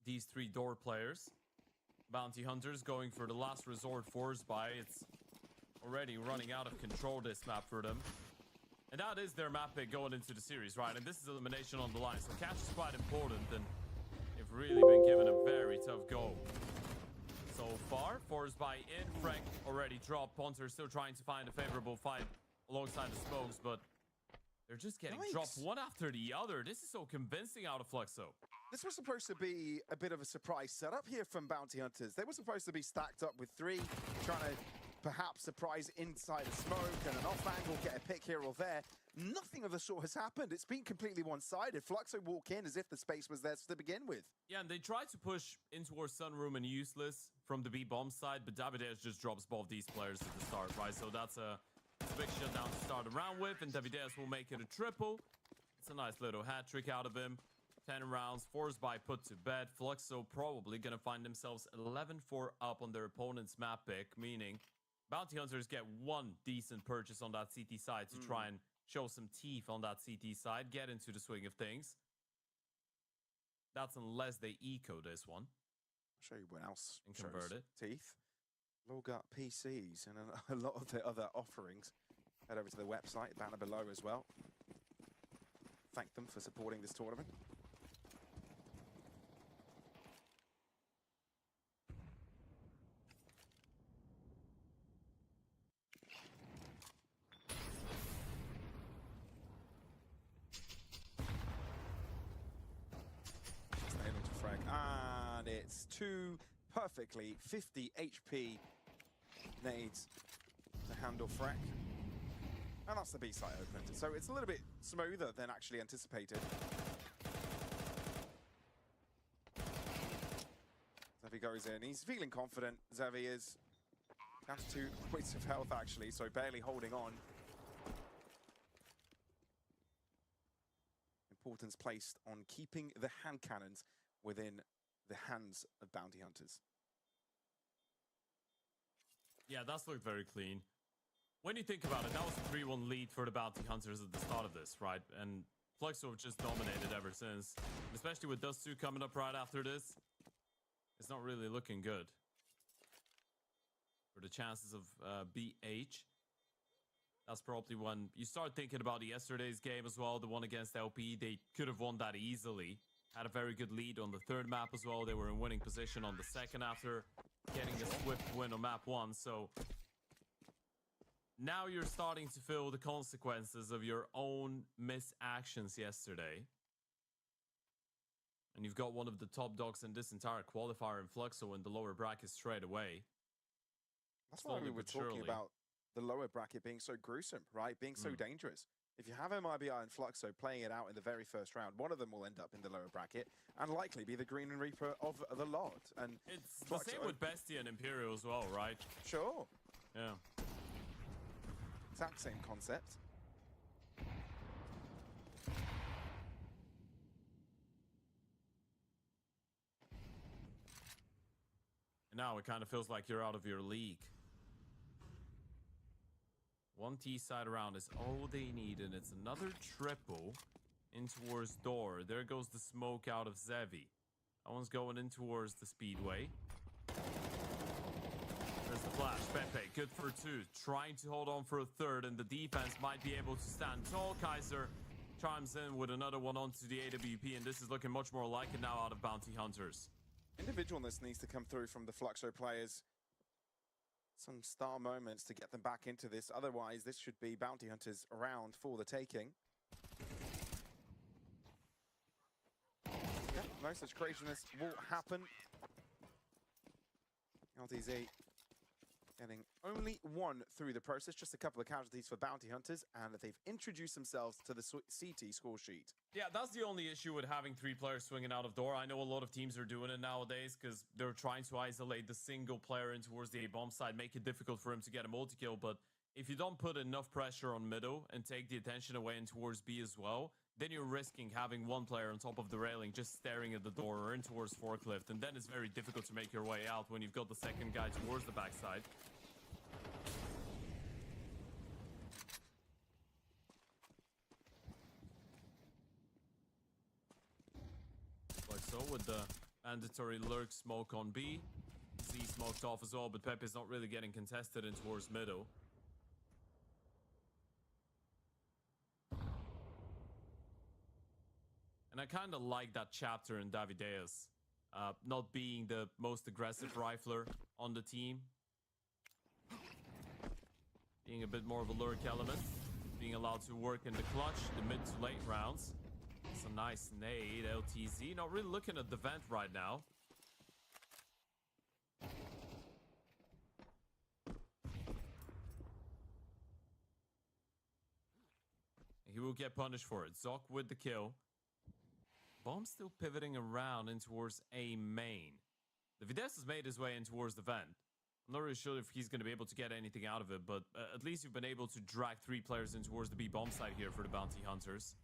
these three door players. Bounty Hunters going for the last resort force buy. It's already running out of control, this map for them. And that is their map pick going into the series, right? And this is elimination on the line. So catch is quite important, and they've really been given a very tough go so far. Force buy in. Frank already dropped. Ponter still trying to find a favorable fight alongside the smokes, but they're just getting dropped one after the other. This is so convincing out of Fluxo. This was supposed to be a bit of a surprise setup here from Bounty Hunters. They were supposed to be stacked up with three, trying to perhaps surprise inside a smoke and an off angle, get a pick here or there. Nothing of the sort has happened. It's been completely one-sided. Fluxo walk in as if the space was theirs to begin with. Yeah, and they tried to push into our Sunroom and Useless from the B-bomb side, but Davides just drops both these players at the start, right? So that's a big shutdown to start around with, and Davides will make it a triple. It's a nice little hat trick out of him. 10 rounds, force by put to bed. Fluxo probably going to find themselves 11-4 up on their opponent's map pick, meaning Bounty Hunters get one decent purchase on that CT side to try and show some teeth on that CT side, get into the swing of things. That's unless they eco this one. I'll show you what else and convert it. Teeth. Log up PCs and a lot of the other offerings. Head over to the website, banner below as well. Thank them for supporting this tournament. two perfectly 50 HP nades to handle Freck. And that's the B site opened. So it's a little bit smoother than actually anticipated. Zevi goes in. He's feeling confident. Zevi is down to 2 points of health, actually, so barely holding on. Importance placed on keeping the hand cannons within the hands of bounty hunters. Yeah, that's looked very clean. When you think about it, that was a 3-1 lead for the bounty hunters at the start of this, right? And Fluxo have just dominated ever since. Especially with Dust 2 coming up right after this. It's not really looking good for the chances of BH. That's probably when you start thinking about yesterday's game as well, the one against LP. They could have won that easily. Had a very good lead on the third map as well. They were in winning position on the second after getting a swift win on map 1. So now you're starting to feel the consequences of your own misactions yesterday. And you've got one of the top dogs in this entire qualifier in Fluxo in the lower bracket straight away. That's why we were talking about the lower bracket being so gruesome, right? Being so dangerous. If you have MIBI and Fluxo playing it out in the very first round, one of them will end up in the lower bracket and likely be the Green and Reaper of the lot. And it's Fluxo, the same with Bestia and Imperial as well, right? Sure. Yeah. Exact same concept. And now it kind of feels like you're out of your league. One T-side round is all they need, and it's another triple in towards door. There goes the smoke out of Zevi. That one's going in towards the speedway. There's the flash. Pepe, good for 2. Trying to hold on for a third, and the defense might be able to stand tall. Kaiser chimes in with another one onto the AWP, and this is looking much more like it now out of Bounty Hunters. Individualness needs to come through from the Fluxo players. Some star moments to get them back into this. Otherwise, this should be Bounty Hunters around for the taking. Yeah, no such craziness will happen. LTZ getting only 1 through the process, just a couple of casualties for Bounty Hunters, and they've introduced themselves to the CT score sheet. Yeah, that's the only issue with having 3 players swinging out of door. I know a lot of teams are doing it nowadays because they're trying to isolate the single player in towards the A-bomb side, make it difficult for him to get a multi-kill. But if you don't put enough pressure on middle and take the attention away in towards B as well, then you're risking having 1 player on top of the railing just staring at the door or in towards forklift. And then it's very difficult to make your way out when you've got the second guy towards the backside. So with the mandatory lurk smoke on B, Z smoked off as well, but Pepe's not really getting contested in towards middle. And I kind of like that chapter in Davideus, not being the most aggressive rifler on the team, being a bit more of a lurk element, being allowed to work in the clutch, the mid to late rounds. It's a nice nade, LTZ. Not really looking at the vent right now. He will get punished for it. Zoc with the kill. Bomb still pivoting around in towards A main. The Vides has made his way in towards the vent. I'm not really sure if he's going to be able to get anything out of it, but at least you've been able to drag 3 players in towards the B bomb side here for the Bounty Hunters.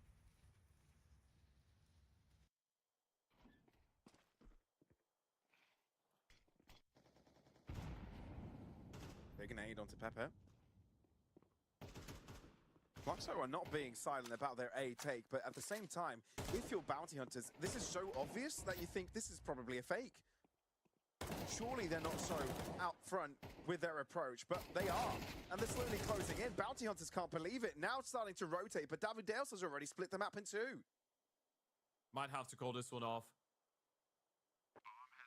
Big nade onto Pepe. Fluxo are not being silent about their A take, but at the same time, if you're Bounty Hunters, this is so obvious that you think this is probably a fake. Surely they're not so out front with their approach, but they are. And they're slowly closing in. Bounty Hunters can't believe it. Now it's starting to rotate, but Davideus has already split the map in 2. Might have to call this one off.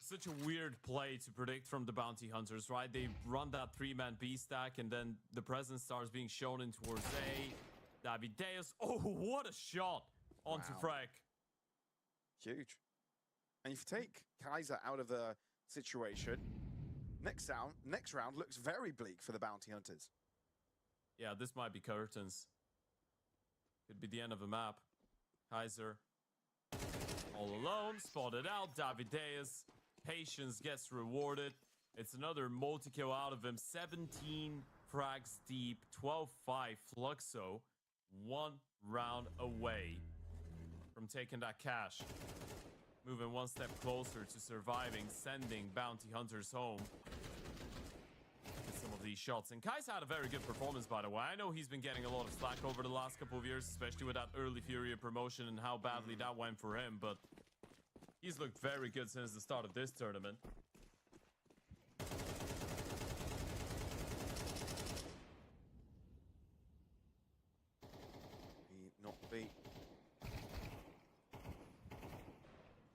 Such a weird play to predict from the Bounty Hunters, right? They run that 3-man B stack, and then the presence starts being shown in towards A. Davideus. Oh, what a shot onto Freck. Huge. And if you take Kaiser out of the situation. Next round looks very bleak for the Bounty Hunters. Yeah, this might be curtains. Could be the end of a map. Kaiser all alone, spotted out. Davideus, patience gets rewarded. It's another multi-kill out of him. 17 frags deep, 12-5 Fluxo. 1 round away from taking that cash. Moving one step closer to surviving, sending Bounty Hunters home. Some of these shots. And Kai's had a very good performance, by the way. I know he's been getting a lot of slack over the last couple of years, especially with that early Fury promotion and how badly that went for him, but he's looked very good since the start of this tournament. Not be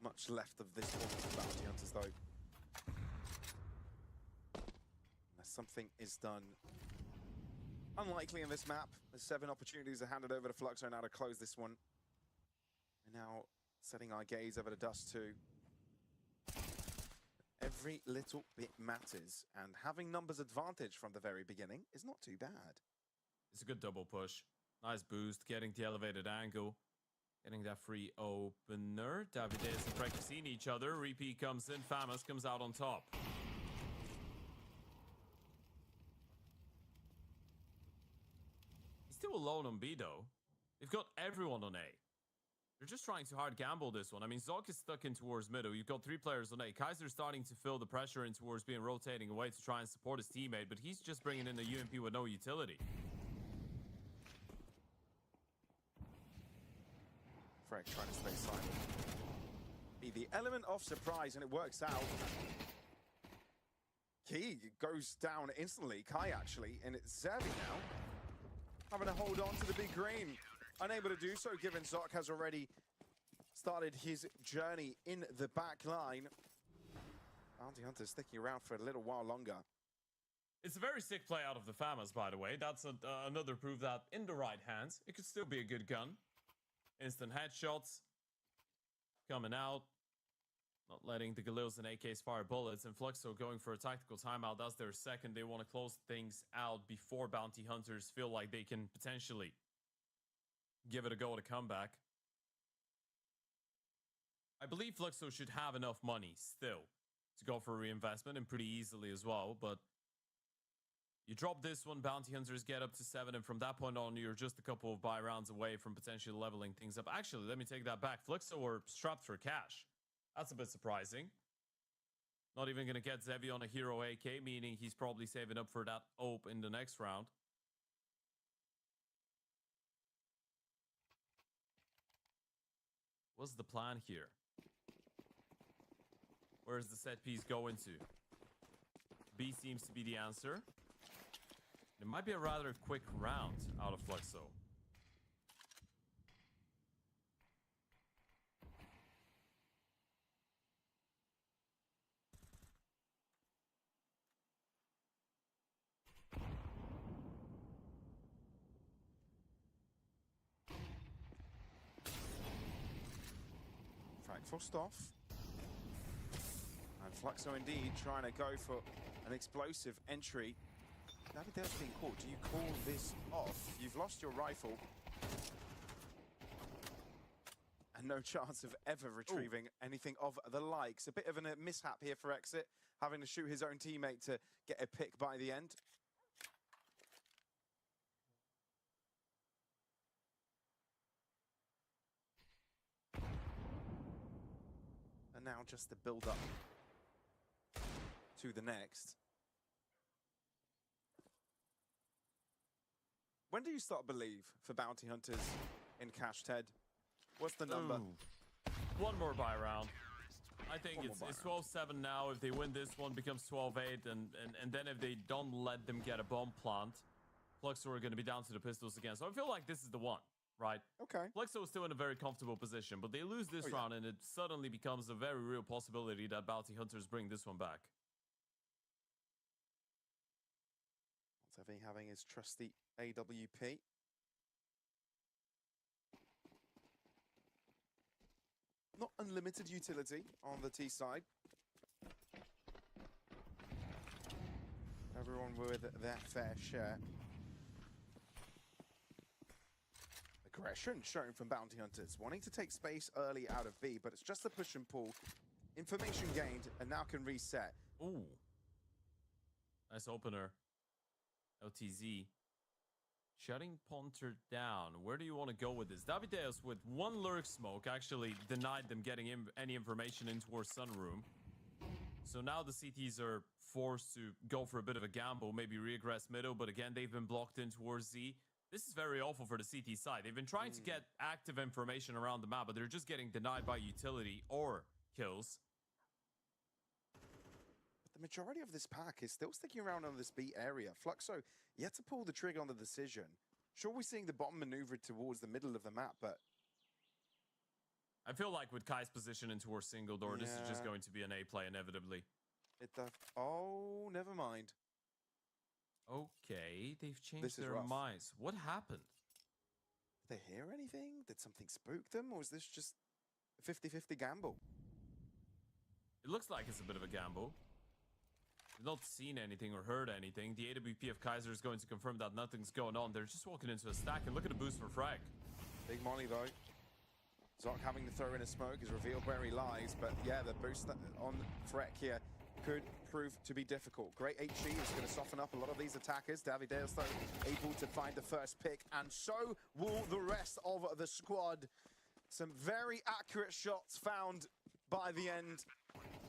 much left of this one for the Bounty Hunters, though. Something is done. Unlikely in this map. The 7 opportunities are handed over to Fluxo now to close this one. We're now setting our gaze over to Dust 2. Every little bit matters, and having numbers advantage from the very beginning is not too bad. It's a good double push. Nice boost, getting the elevated angle. Getting that free opener. Davideus and Prek have seen each other. Repeat comes in. Famous comes out on top. Still alone on B though. They've got everyone on A. They're just trying to hard gamble this one. I mean, Zok is stuck in towards middle. You've got 3 players on A. Kaiser's starting to feel the pressure in towards being rotating away to try and support his teammate, but he's just bringing in the UMP with no utility. Frank trying to stay silent. Be the element of surprise, and it works out. Key goes down instantly. Kai actually, and it's Zevi now. Having to hold on to the big green. Unable to do so, given Zok has already started his journey in the back line. Bounty Hunter sticking around for a little while longer. It's a very sick play out of the Famas, by the way. That's another proof that in the right hands, it could still be a good gun. Instant headshots. Coming out. Not letting the Galils and AKs fire bullets. And Fluxo going for a tactical timeout. That's their second. They want to close things out before Bounty Hunters feel like they can potentially give it a go at a comeback. I believe Fluxo should have enough money still to go for reinvestment, and pretty easily as well. But you drop this one, Bounty Hunters get up to 7, and from that point on, you're just a couple of buy rounds away from potentially leveling things up. Actually, let me take that back. Fluxo were strapped for cash. That's a bit surprising. Not even going to get Zevi on a hero AK, meaning he's probably saving up for that OP in the next round. What's the plan here? Where's the set piece going to? B seems to be the answer. It might be a rather quick round out of Fluxo. Forced off. And Fluxo indeed trying to go for an explosive entry. Davideus being caught. Do you call this off? You've lost your rifle. And no chance of ever retrieving anything of the likes. A bit of a mishap here for Exit, having to shoot his own teammate to get a pick by the end. Now just the build up to the next. When do you start believe for Bounty Hunters in Cash, Ted? What's the number? Ooh. One more buy round. I think it's 12-7 now. If they win this one, becomes 12-8, and then if they don't let them get a bomb plant, Fluxo are going to be down to the pistols again. So I feel like this is the one. Right. Okay. Fluxo is still in a very comfortable position, but they lose this round, and it suddenly becomes a very real possibility that Bounty Hunters bring this one back. Zevi having his trusty AWP. Not unlimited utility on the T side. everyone with their fair share. Aggression shown from Bounty Hunters, wanting to take space early out of B, but it's just a push and pull. Information gained, and now can reset. Ooh. Nice opener. LTZ. Shutting Ponter down. Where do you want to go with this? Davideus with one lurk smoke actually denied them getting any information into our sunroom. So now the CTs are forced to go for a bit of a gamble, maybe regress middle, but again, they've been blocked in towards Z. This is very awful for the CT side. They've been trying to get active information around the map, but they're just getting denied by utility or kills. The majority of this pack is still sticking around on this B area. Fluxo yet to pull the trigger on the decision. Sure, we're seeing the bottom maneuver towards the middle of the map, but I feel like with Kai's position into our single door, this is just going to be an A play inevitably. Oh, never mind. Okay, they've changed their minds. What happened? Did they hear anything? Did something spook them? Or is this just a 50-50 gamble? It looks like it's a bit of a gamble. They've not seen anything or heard anything. The AWP of Kaiser is going to confirm that nothing's going on. They're just walking into a stack, and look at the boost for Frag. Big molly, though. Zoc having to throw in a smoke is revealed where he lies, but yeah, the boost on Freck here could prove to be difficult. Great HE is going to soften up a lot of these attackers. Davideus, though, able to find the first pick, and so will the rest of the squad. Some very accurate shots found by the end,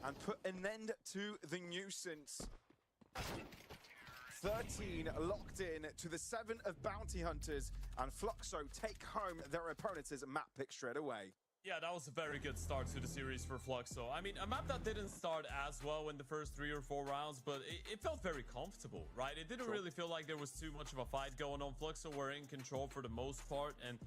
and put an end to the nuisance. 13 locked in to the 7 of Bounty Hunters, and Fluxo take home their opponents' map pick straight away. Yeah, that was a very good start to the series for Fluxo. I mean, a map that didn't start as well in the first 3 or 4 rounds, but it felt very comfortable, right? It didn't really feel like there was too much of a fight going on. Fluxo were in control for the most part, and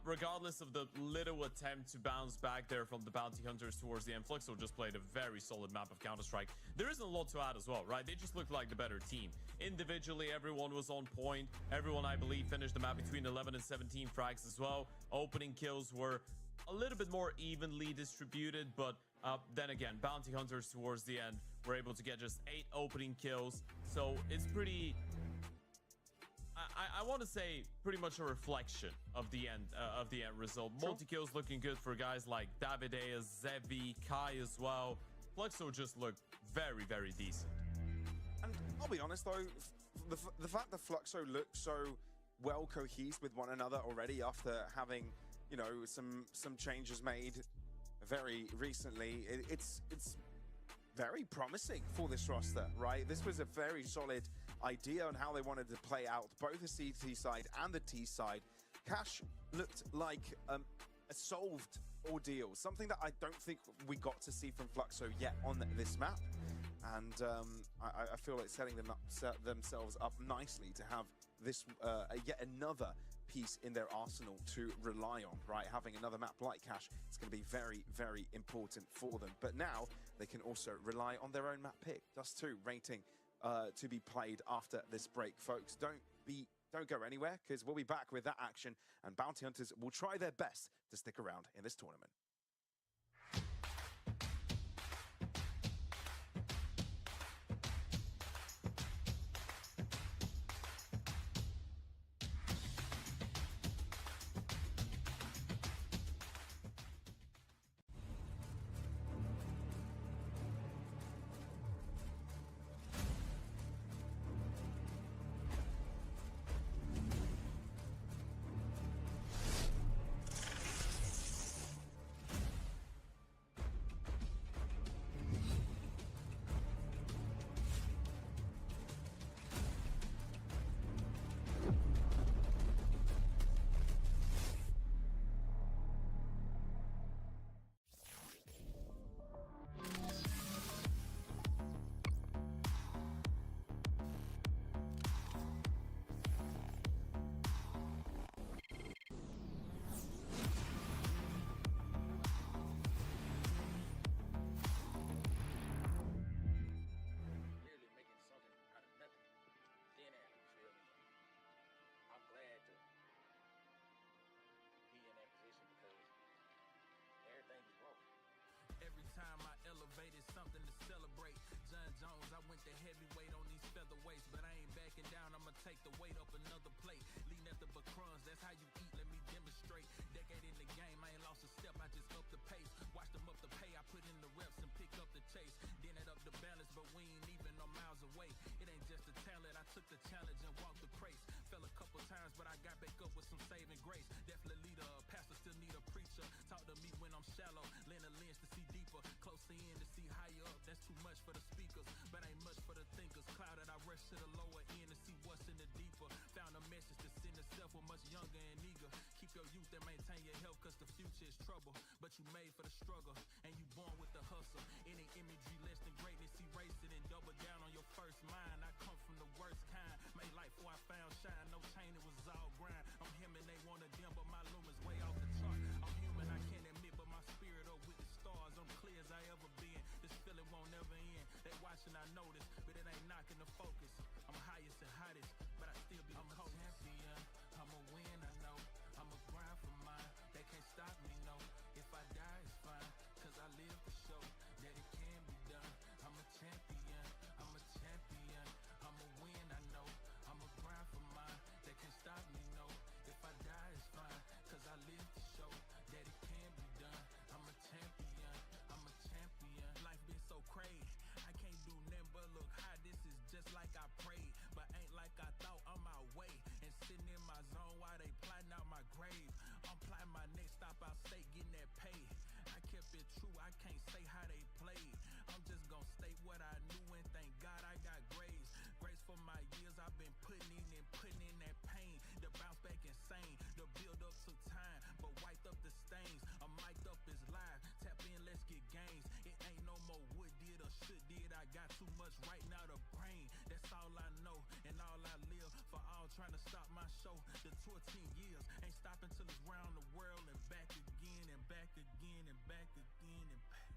regardless of the little attempt to bounce back there from the Bounty Hunters towards the end, Fluxo just played a very solid map of Counter-Strike. There isn't a lot to add as well, right? They just looked like the better team. Individually, everyone was on point. Everyone, I believe, finished the map between 11 and 17 frags as well. Opening kills were a little bit more evenly distributed, but then again, Bounty Hunters towards the end were able to get just 8 opening kills. So it's pretty... I want to say pretty much a reflection of the end result. Multi-kills looking good for guys like Davideus, Zevi, Kai as well. Fluxo just looked very, very decent. And I'll be honest though, the fact that Fluxo looked so well cohesed with one another already after having, you know, some changes made very recently, it's very promising for this roster, right? This was a very solid idea on how they wanted to play out both the CT side and the T side. Cash looked like a solved ordeal, something that I don't think we got to see from Fluxo yet on this map. And I feel like setting themselves up nicely to have this yet another piece in their arsenal to rely on, right? Having another map like Cash, it's going to be very, very important for them. But now they can also rely on their own map pick. Dust 2 rating to be played after this break, folks. Don't go anywhere, because we'll be back with that action, and Bounty Hunters will try their best to stick around in this tournament. Every time I elevate, it's something to celebrate. John Jones. I went to heavyweight on these featherweights, but I ain't backing down. I'ma take the weight up another plate. Lean at the crumbs, that's how you eat. Let me demonstrate. Decade in the game, I ain't lost a step. I just up the pace. Watch them up the pay. I put in the reps and pick up the chase. Then it up the balance, but we ain't even no miles away. It ain't just a talent. I took the challenge and walked the crates. Fell a couple times, but I got back up with some saving grace. Definitely leader, a pastor still need a preacher. Talk to me when I'm shallow. Lend a lens to see deeper. Closer in to see higher up. That's too much for the speakers, but ain't much for the thinkers. Clouded, I rush to the lower end to see what's in the deeper. Found a message to send itself with much younger and eager. Keep your youth and maintain your health, cause the future is trouble. But you made for the struggle, and you born with the hustle. Any imagery less than greatness, erase it and double down on your first mind. I come from the worst kind. Made life before I found shine. No chain, it was all grind. I'm him and they wanna dim, but my lumen's way off the chart. I'm human, I can't admit, but my spirit up with the stars. I'm clear as I ever been. This feeling won't never end. They watching, I notice, but it ain't knocking the focus. I'm highest and hottest, but I still be I'm a champion. I'ma win, I know. I'ma grind for mine. They can't stop me, no. If I die, it's fine. Cause I live to show that it can be done. I'm a champion. I'm a champion. I'ma win, I know. I'ma grind for mine. They can't stop me, no. If I die, it's fine. Cause I live to show that it can be done. I'm a champion. I'm a champion. Life been so crazy. I can't do nothing but look high. This is just like I prayed, but ain't like I thought. I'm my way and sitting in my zone while they plotting out my grave. I'm plotting my next stop out state, getting that pay. I kept it true. I can't say how they played. I'm just gonna state what I knew and thank God I got grace. Grace for my years I've been putting in and putting in that pain. The bounce back insane. The build up took time, but wiped up the stains. I'm mic'd up is live. Tap in, let's get gains. It ain't no more would did or should did. I got too much right now to brain. That's all I know and all I live. For all trying to stop my show. The tour 10 years ain't stopping till it's round the world and back again and back again and back again and back.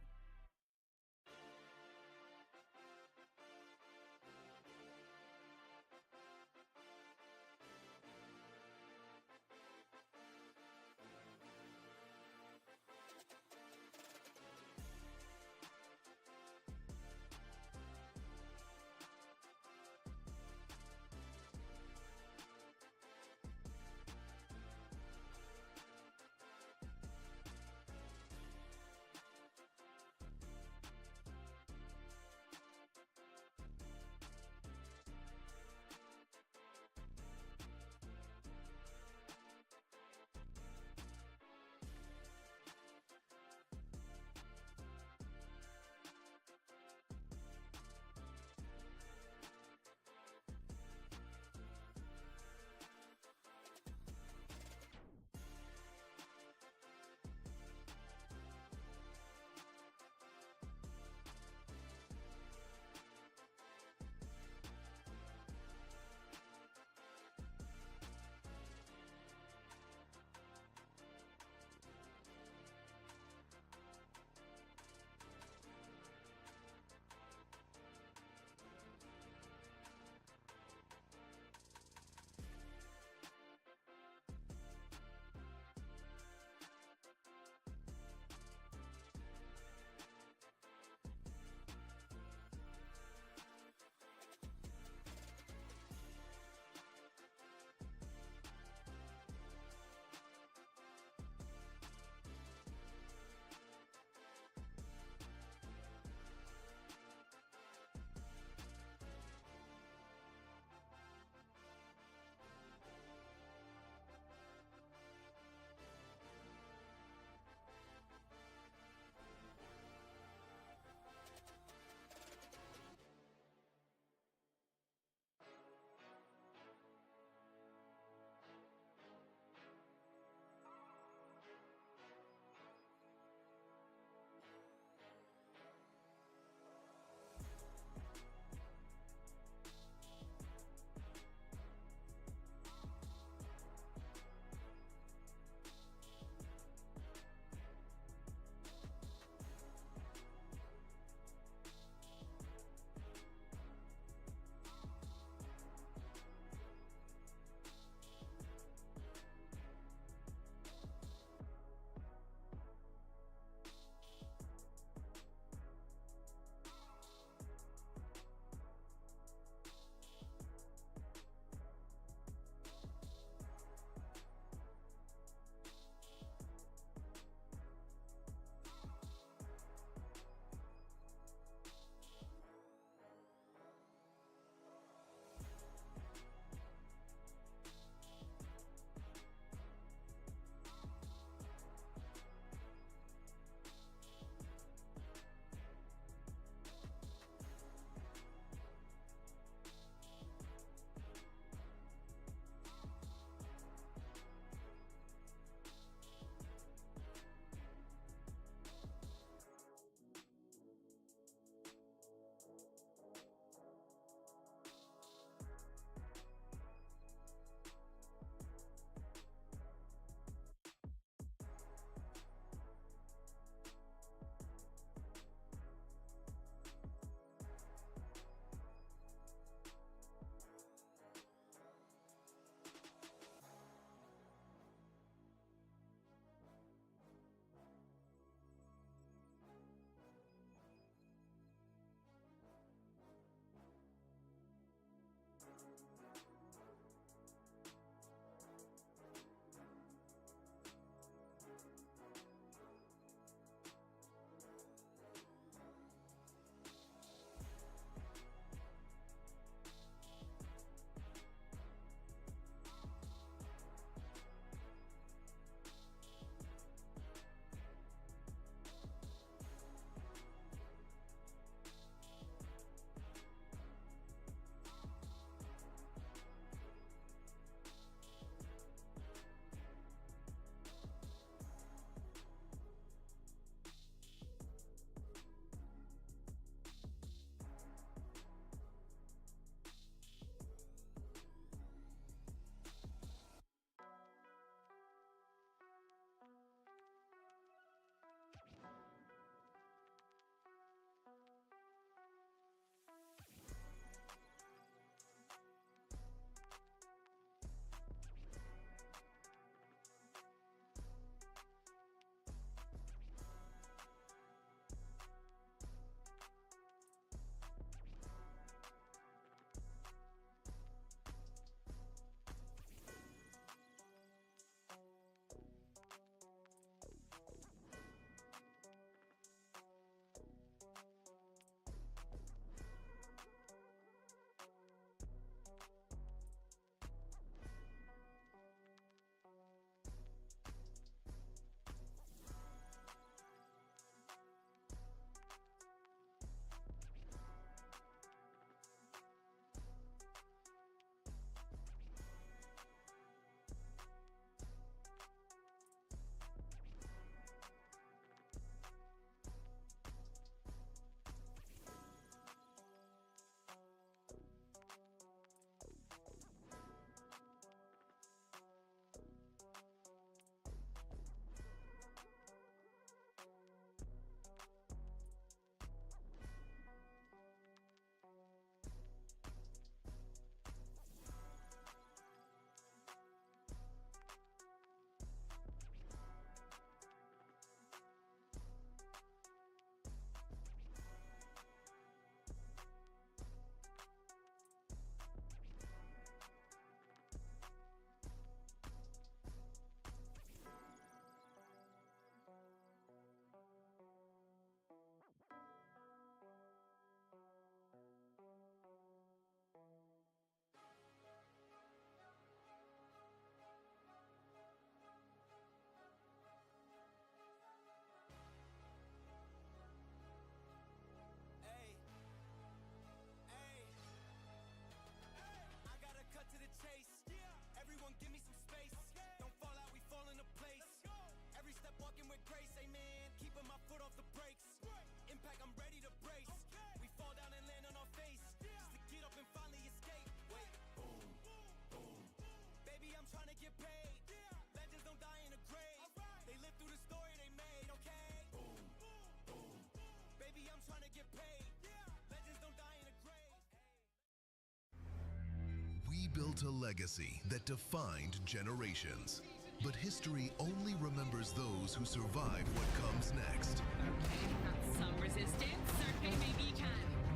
built a legacy that defined generations. But history only remembers those who survive what comes next. Okay, that's some resistance. Okay, maybe you can.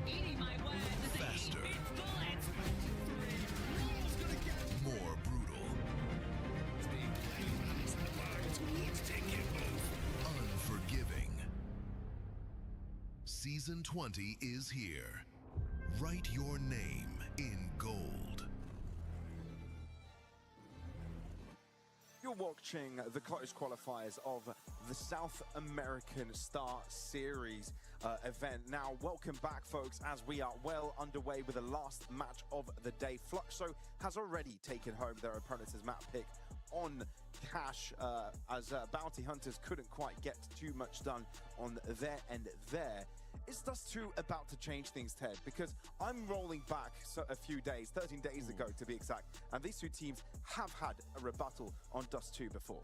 Eating my words as Faster. a bit bullets. More brutal. Unforgiving. Season 20 is here. Write your name in gold. You're watching the close qualifiers of the South American StarSeries event. Now, welcome back, folks, as we are well underway with the last match of the day. Fluxo has already taken home their opponent's map pick on cash, as Bounty Hunters couldn't quite get too much done on their end there. Is Dust 2 about to change things, Ted? Because I'm rolling back a few days, 13 days ago to be exact, and these two teams have had a rebuttal on Dust 2 before.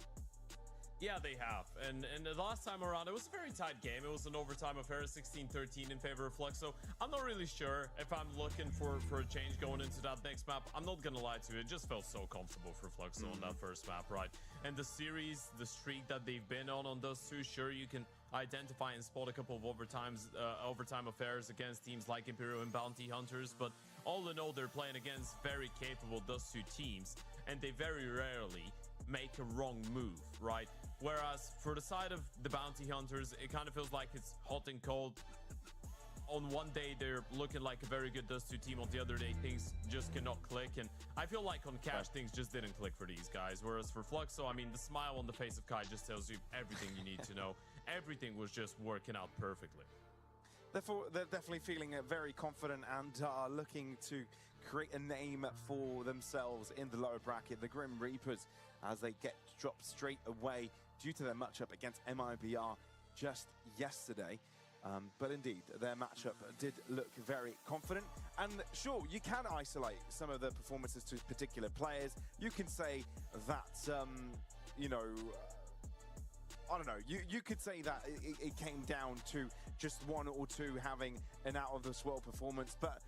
Yeah, they have. And the last time around, it was a very tight game. It was an overtime affair, 16-13 in favor of Fluxo. I'm not really sure if I'm looking for a change going into that next map. I'm not going to lie to you. It just felt so comfortable for Fluxo on that first map, right? And the series, the streak that they've been on Dust 2, sure, you can identify and spot a couple of overtime affairs against teams like Imperial and Bounty Hunters. But all in all, they're playing against very capable Dust 2 teams. And they very rarely make a wrong move, right? Whereas for the side of the Bounty Hunters, it kind of feels like it's hot and cold. On one day, they're looking like a very good Dust 2 team. On the other day, things just cannot click. And I feel like on cash, things just didn't click for these guys. Whereas for Fluxo, I mean, the smile on the face of Kai just tells you everything you need to know. Everything was just working out perfectly. Therefore, they're definitely feeling very confident and are looking to create a name for themselves in the lower bracket. The Grim Reapers, as they get dropped straight away due to their matchup against MIBR just yesterday. But indeed, their matchup did look very confident. And sure, you can isolate some of the performances to particular players. You can say that, you know, I don't know, you could say that it came down to just one or two having an out-of-this-world performance, but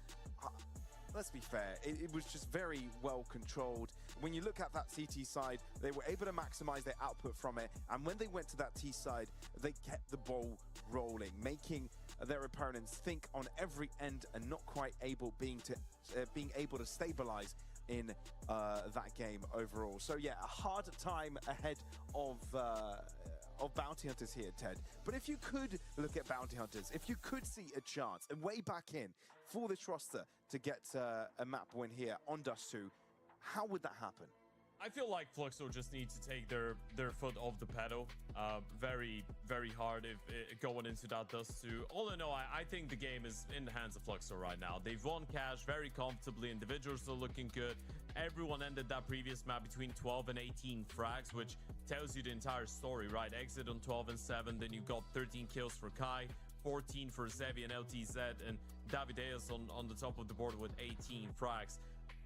let's be fair, it was just very well controlled. When you look at that CT side, they were able to maximize their output from it, and when they went to that T side, they kept the ball rolling, making their opponents think on every end and not quite being able to stabilize in that game overall. So yeah, a hard time ahead of Bounty Hunters here, Ted. But if you could look at Bounty Hunters, if you could see a chance, a way back in for this roster to get a map win here on Dust 2, how would that happen? I feel like Fluxo just needs to take their foot off the pedal very, very hard if going into that Dust 2. All in all, I think the game is in the hands of Fluxo right now. They've won cash very comfortably. Individuals are looking good. Everyone ended that previous map between 12 and 18 frags, which tells you the entire story, right? Exit on 12 and 7, then you got 13 kills for Kai, 14 for Zevi and LTZ, and Davideus on the top of the board with 18 frags.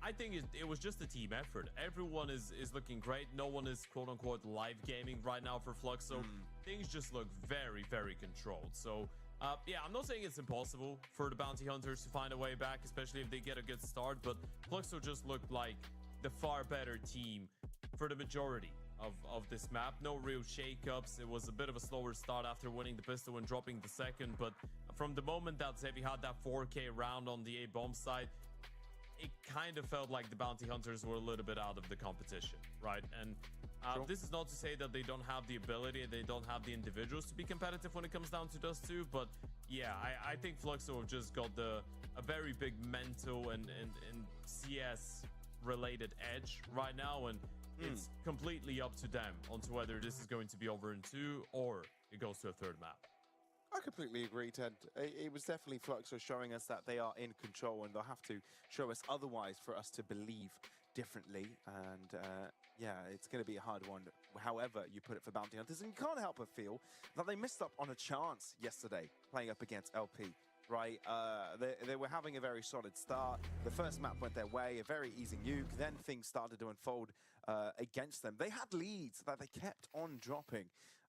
I think it was just a team effort. Everyone is looking great. No one is quote-unquote live gaming right now for Fluxo. Things just look very, very controlled. So yeah, I'm not saying it's impossible for the Bounty Hunters to find a way back, especially if they get a good start, but Fluxo just looked like the far better team for the majority of this map. No real shakeups. It was a bit of a slower start after winning the pistol and dropping the second, but from the moment that Zevi had that 4K round on the A-bomb side, it kind of felt like the Bounty Hunters were a little bit out of the competition, right? And this is not to say that they don't have the ability and they don't have the individuals to be competitive when it comes down to Dust 2, but yeah, I think Fluxo have just got a very big mental and CS related edge right now, and it's completely up to them onto whether this is going to be over in 2 or it goes to a third map. I completely agree, Ted. It was definitely Fluxo showing us that they are in control, and they'll have to show us otherwise for us to believe differently. And yeah, it's going to be a hard one, however you put it, for Bounty Hunters. And you can't help but feel that they missed up on a chance yesterday playing up against LP. Right, they were having a very solid start. The first map went their way, a very easy nuke. Then things started to unfold against them. They had leads that they kept on dropping.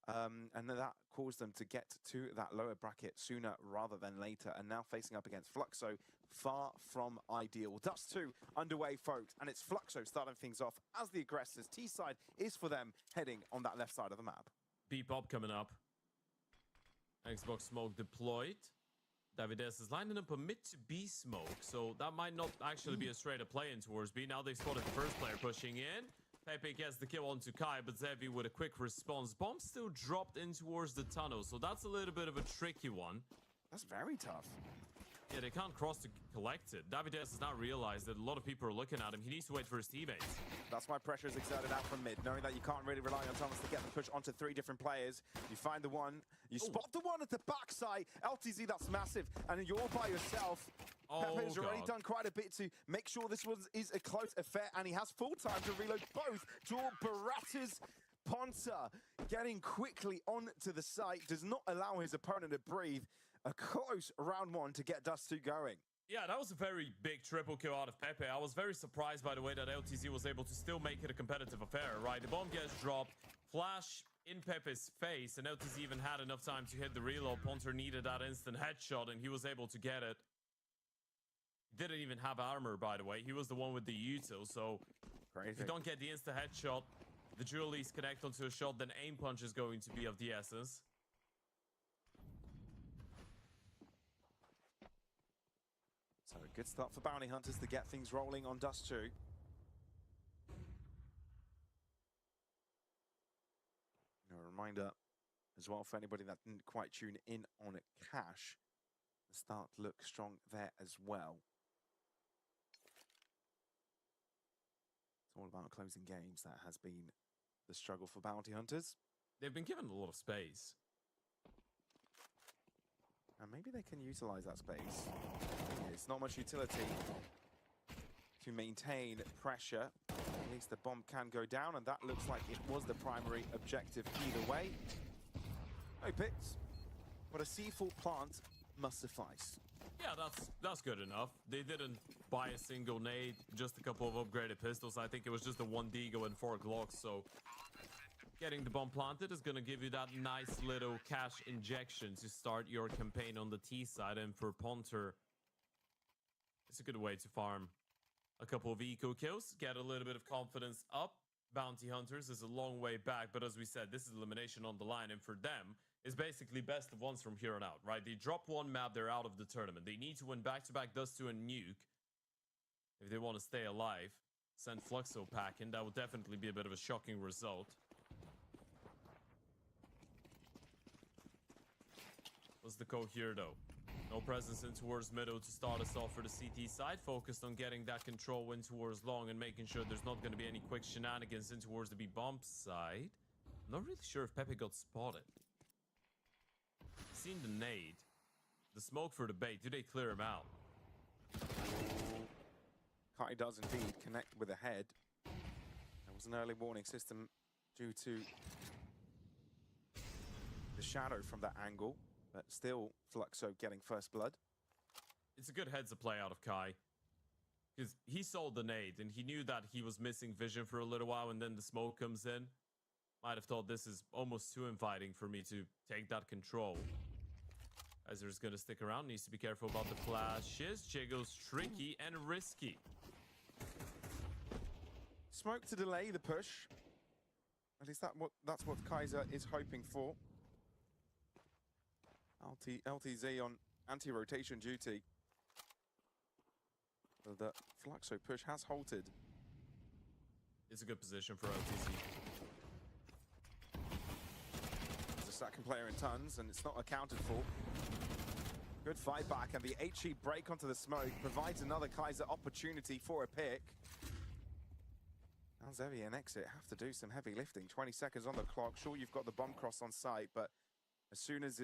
And that caused them to get to that lower bracket sooner rather than later. And now facing up against Fluxo, far from ideal. Dust 2 underway, folks, and it's Fluxo starting things off as the aggressors. T-side is for them, heading on that left side of the map. Bebop coming up. Xbox smoke deployed. Davides is lining up a mid to B smoke, so that might not actually be a straight up play in towards B. Now they've spotted the first player pushing in. Pepe gets the kill onto Kai, but Zevi with a quick response. Bomb still dropped in towards the tunnel, so that's a little bit of a tricky one. That's very tough. Yeah, they can't cross to collect it. Davides has not realized that a lot of people are looking at him. He needs to wait for his teammates. That's why pressure is exerted out from mid, knowing that you can't really rely on Thomas to get the push onto 3 different players. You find the one, you spot the one at the backside. LTZ, that's massive, and you're by yourself. Pepe's already done quite a bit to make sure this one is a close affair, and he has full time to reload both. Draw Baratta's Ponta getting quickly onto the site, does not allow his opponent to breathe. A close round 1 to get Dust 2 going. Yeah, that was a very big triple kill out of Pepe. I was very surprised by the way that LTZ was able to still make it a competitive affair, right? The bomb gets dropped, flash in Pepe's face, and LTZ even had enough time to hit the reload. Ponter needed that instant headshot, and he was able to get it. Didn't even have armor, by the way. He was the one with the util, so crazy. If you don't get the insta headshot, the dualies connect onto a shot, then aim punch is going to be of the essence. So a good start for Bounty Hunters to get things rolling on Dust 2. A reminder as well for anybody that didn't quite tune in on Cash. The start looks strong there as well. It's all about closing games. That has been the struggle for Bounty Hunters. They've been given a lot of space. And maybe they can utilize that space. It's not much utility to maintain pressure. At least the bomb can go down, and that looks like it was the primary objective either way. No picks, but a C4 plant must suffice. Yeah, that's good enough. They didn't buy a single nade, just a couple of upgraded pistols. I think it was just a 1 Deagle and 4 Glocks, so getting the bomb planted is going to give you that nice little cash injection to start your campaign on the T side. And for Ponter, it's a good way to farm a couple of eco kills, get a little bit of confidence up. Bounty Hunters is a long way back, but as we said, this is elimination on the line, and for them, it's basically best of ones from here on out, right? They drop one map, they're out of the tournament. They need to win back-to-back Dust 2 and Nuke if they want to stay alive. Send Fluxo packing. That would definitely be a bit of a shocking result. What's the code here, though? No presence in towards middle to start us off for the CT side. Focused on getting that control win towards long and making sure there's not going to be any quick shenanigans in towards the B-bomb side. Not really sure if Pepe got spotted. Seen the nade. The smoke for the bait. Do they clear him out? Kai does indeed connect with a head. There was an early warning system due to the shadow from that angle. But still, Fluxo getting first blood. It's a good heads-up play out of Kai. Because he saw the nade, and he knew that he was missing vision for a little while, and then the smoke comes in. Might have thought this is almost too inviting for me to take that control. Ezra's going to stick around. Needs to be careful about the flashes. Jiggle's tricky and risky. Smoke to delay the push. At least that's what Kaiser is hoping for. LTZ on anti-rotation duty. The Fluxo push has halted. It's a good position for LTZ. There's a second player in tons, and it's not accounted for. Good fight back, and the HE break onto the smoke provides another Kaiser opportunity for a pick. Now Zevi and Exit have to do some heavy lifting. 20 seconds on the clock. Sure, you've got the bomb cross on site, but as soon as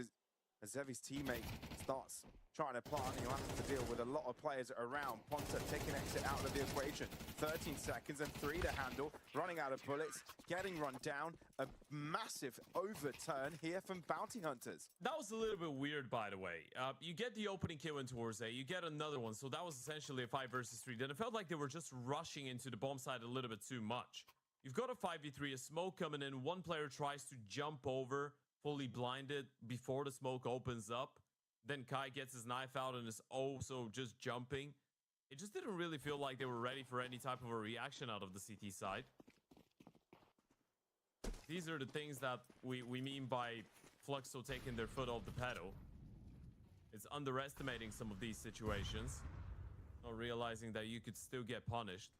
Zevi's teammate starts trying to plant, you'll have to deal with a lot of players around. Ponta taking Exit out of the equation. 13 seconds and 3 to handle. Running out of bullets, getting run down. A massive overturn here from Bounty Hunters. That was a little bit weird, by the way. You get the opening kill in towards A, you get another one, so that was essentially a 5 versus 3. Then it felt like they were just rushing into the bomb side a little bit too much. You've got a 5v3, a smoke coming in. One player tries to jump over, fully blinded, before the smoke opens up. Then Kai gets his knife out and is also just jumping. It just didn't really feel like they were ready for any type of a reaction out of the CT side. These are the things that we mean by Fluxo taking their foot off the pedal. It's underestimating some of these situations, not realizing that you could still get punished.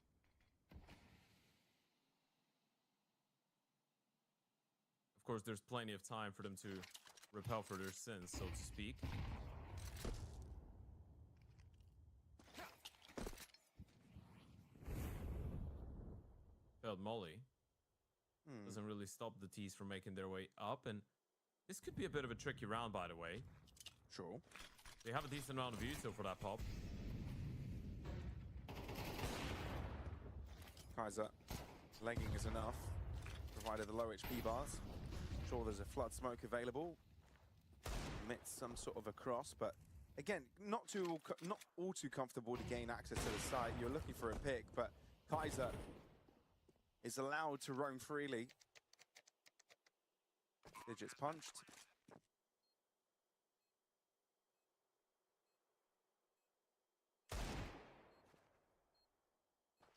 Of course, there's plenty of time for them to repel for their sins, so to speak. Failed Molly. Doesn't really stop the T's from making their way up, and this could be a bit of a tricky round, by the way. Sure. They have a decent amount of util for that pop. Kaiser, legging is enough, provided the low HP bars. Sure, there's a flood smoke available. Emits some sort of a cross, but again, not all too comfortable to gain access to the site. You're looking for a pick, but Kaiser is allowed to roam freely. Digits punched.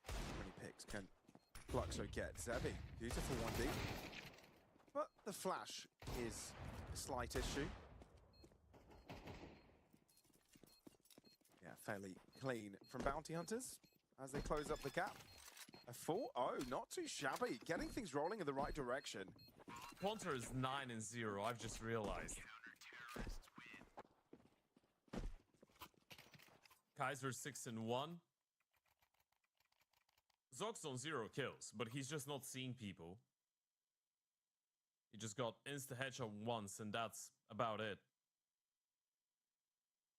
How many picks can Fluxo get? Zevi, beautiful 1D. But the flash is a slight issue. Yeah, fairly clean from Bounty Hunters as they close up the gap. A 4? Oh, not too shabby. Getting things rolling in the right direction. Ponter is 9-0, I've just realized. Kaiser 6-1. Zog's on 0 kills, but he's just not seeing people. He just got insta-headshot once, and that's about it.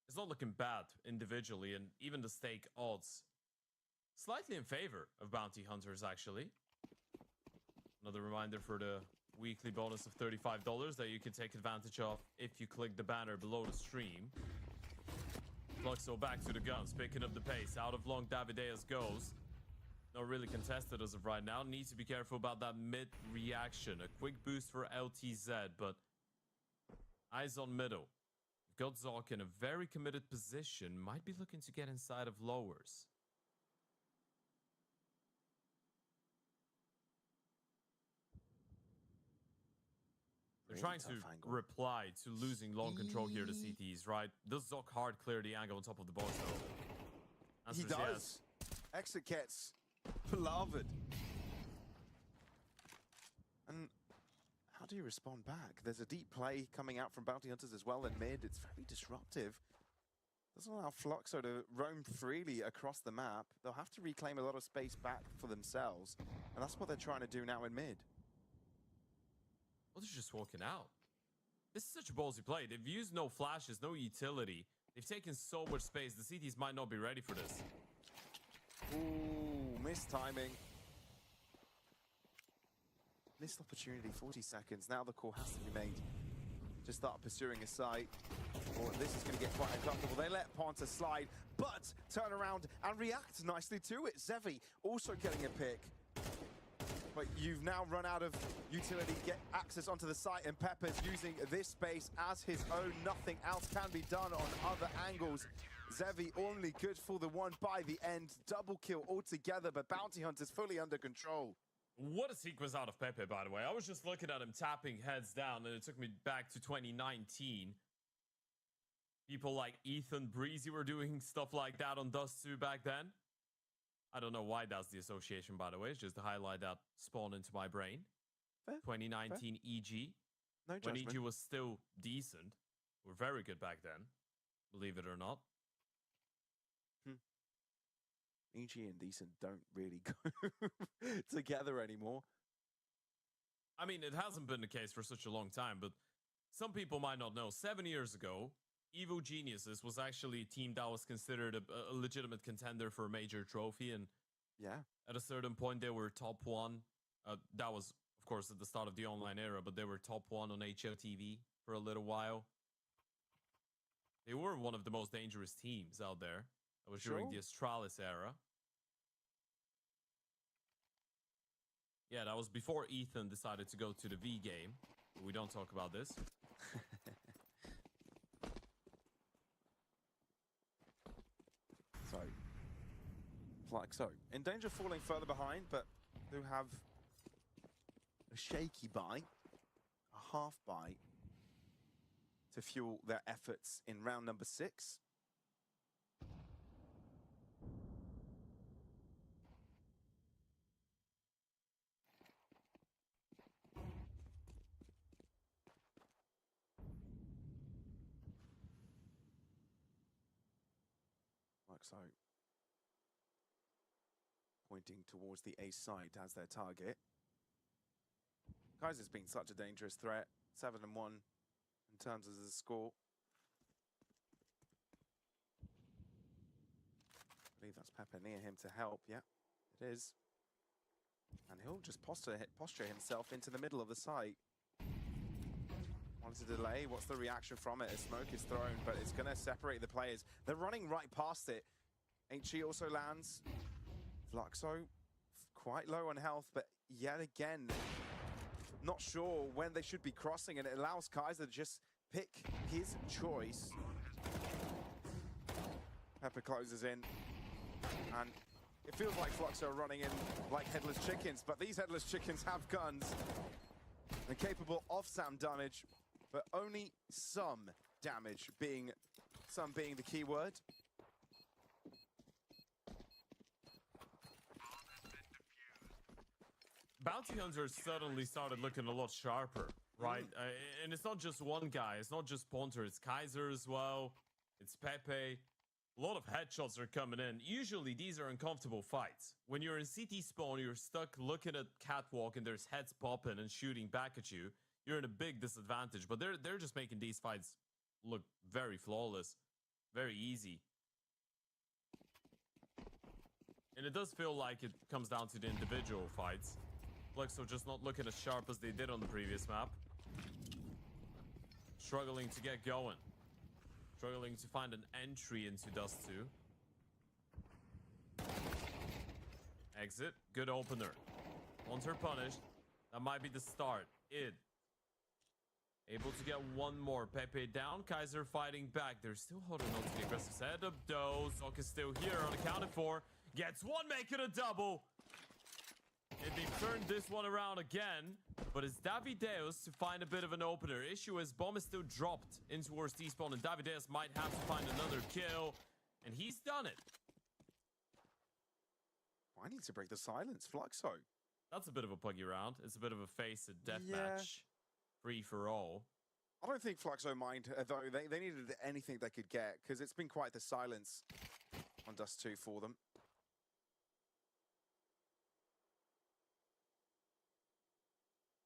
It's not looking bad individually, and even the stake odds slightly in favor of Bounty Hunters, actually. Another reminder for the weekly bonus of $35 that you can take advantage of if you click the banner below the stream. Fluxo back to the guns, picking up the pace. Out of long, Davideus goes. Not really contested as of right now. Needs to be careful about that mid reaction. A quick boost for LTZ, but eyes on middle. Got Zok in a very committed position. Might be looking to get inside of lowers. They're trying to reply to losing long control here to CTs, right? Does Zok hard clear the angle on top of the box, though? He does. Yes. Exit gets beloved. And how do you respond back? There's a deep play coming out from Bounty Hunters as well in mid. It's very disruptive. Doesn't allow Fluxo to roam freely across the map. They'll have to reclaim a lot of space back for themselves. And that's what they're trying to do now in mid. Well, they're just walking out. This is such a ballsy play. They've used no flashes, no utility. They've taken so much space. The CTs might not be ready for this. Ooh, missed timing. Missed opportunity, 40 seconds. Now the call has to be made to start pursuing a site. Or this is going to get quite uncomfortable. They let Ponta slide, but turn around and react nicely to it. Zevi also getting a pick. But you've now run out of utility, get access onto the site, and Pepper's using this space as his own. Nothing else can be done on other angles. Zevi only good for the one by the end. Double kill altogether, but Bounty Hunter's fully under control. What a sequence out of Pepe, by the way. I was just looking at him tapping heads down, and it took me back to 2019. People like Ethan Breezy were doing stuff like that on Dust 2 back then. I don't know why that's the association, by the way. It's just to highlight that spawned into my brain. Fair. 2019 Fair. EG. No judgment. When EG was still decent. We're very good back then, believe it or not. EG and decent don't really go together anymore. I mean, it hasn't been the case for such a long time, but some people might not know. 7 years ago, Evil Geniuses was actually a team that was considered a legitimate contender for a major trophy, and yeah, at a certain point they were top 1. That was, of course, at the start of the online era, but they were top 1 on HOTV for a little while. They were one of the most dangerous teams out there. That was during the Astralis era. Yeah, that was before Ethan decided to go to the V game. We don't talk about this. So, Fluxo in danger of falling further behind, but do have a shaky buy, a half buy to fuel their efforts in round number 6. Fluxo pointing towards the A side as their target. Kaiser's been such a dangerous threat, 7-1 in terms of the score. I believe that's Pepe near him to help. Yeah, it is. And he'll just posture himself into the middle of the site. Wants a delay. What's the reaction from it as smoke is thrown? But it's going to separate the players. They're running right past it. HE also lands. Fluxo quite low on health, but yet again, not sure when they should be crossing, and it allows Kaiser to just pick his choice. Pepper closes in, and it feels like Fluxo are running in like headless chickens, but these headless chickens have guns. They're capable of some damage, but only some damage, being the key word. Bounty Hunters suddenly started looking a lot sharper, right? And it's not just one guy. It's not just Ponter. It's Kaiser as well. It's Pepe. A lot of headshots are coming in. Usually, these are uncomfortable fights. When you're in CT spawn, you're stuck looking at catwalk and there's heads popping and shooting back at you. You're in a big disadvantage. But they're just making these fights look very flawless, very easy. And it does feel like it comes down to the individual fights. Fluxo just not looking as sharp as they did on the previous map. Struggling to get going. Struggling to find an entry into Dust 2. Exit. Good opener. Hunter punished. That might be the start. Able to get one more. Pepe down. Kaiser fighting back. They're still holding on to the aggressive setup though. Zoc is still here. Unaccounted for. Gets one, make it a double. And they've turned this one around again, but it's Davideus to find a bit of an opener. Issue is bomb is still dropped in towards T-spawn, and Davideus might have to find another kill, and he's done it. I need to break the silence, Fluxo. That's a bit of a puggy round. It's a bit of a face at deathmatch, free for all. I don't think Fluxo mind, though. They needed anything they could get, because it's been quite the silence on Dust 2 for them.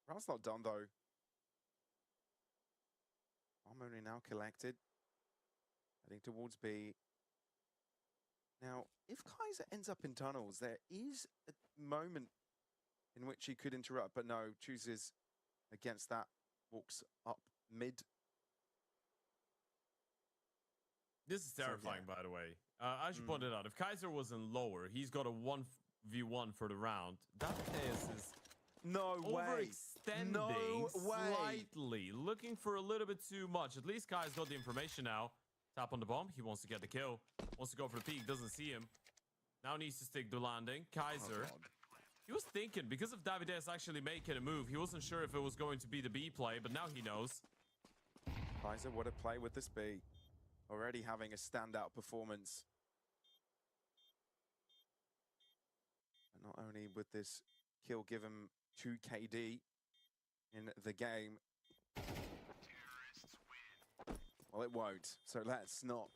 Round's not done, though. Harmony now collected. Heading towards B. Now, if Kaiser ends up in tunnels, there is a moment in which he could interrupt, but no, chooses against that. Walks up mid. This is terrifying, by the way. As you pointed out, if Kaiser was in lower, he's got a 1v1 for the round. That is no way. Overextending slightly. Looking for a little bit too much. At least Kai's got the information now. Tap on the bomb. He wants to get the kill. Wants to go for the peek. Doesn't see him. Now needs to stick the landing. Kaiser. He was thinking, because of Davideus actually making a move, he wasn't sure if it was going to be the B play, but now he knows. Kaiser, what a play with this B. Already having a standout performance. And not only with this kill give him 2 KD in the game. Well, it won't. So let's not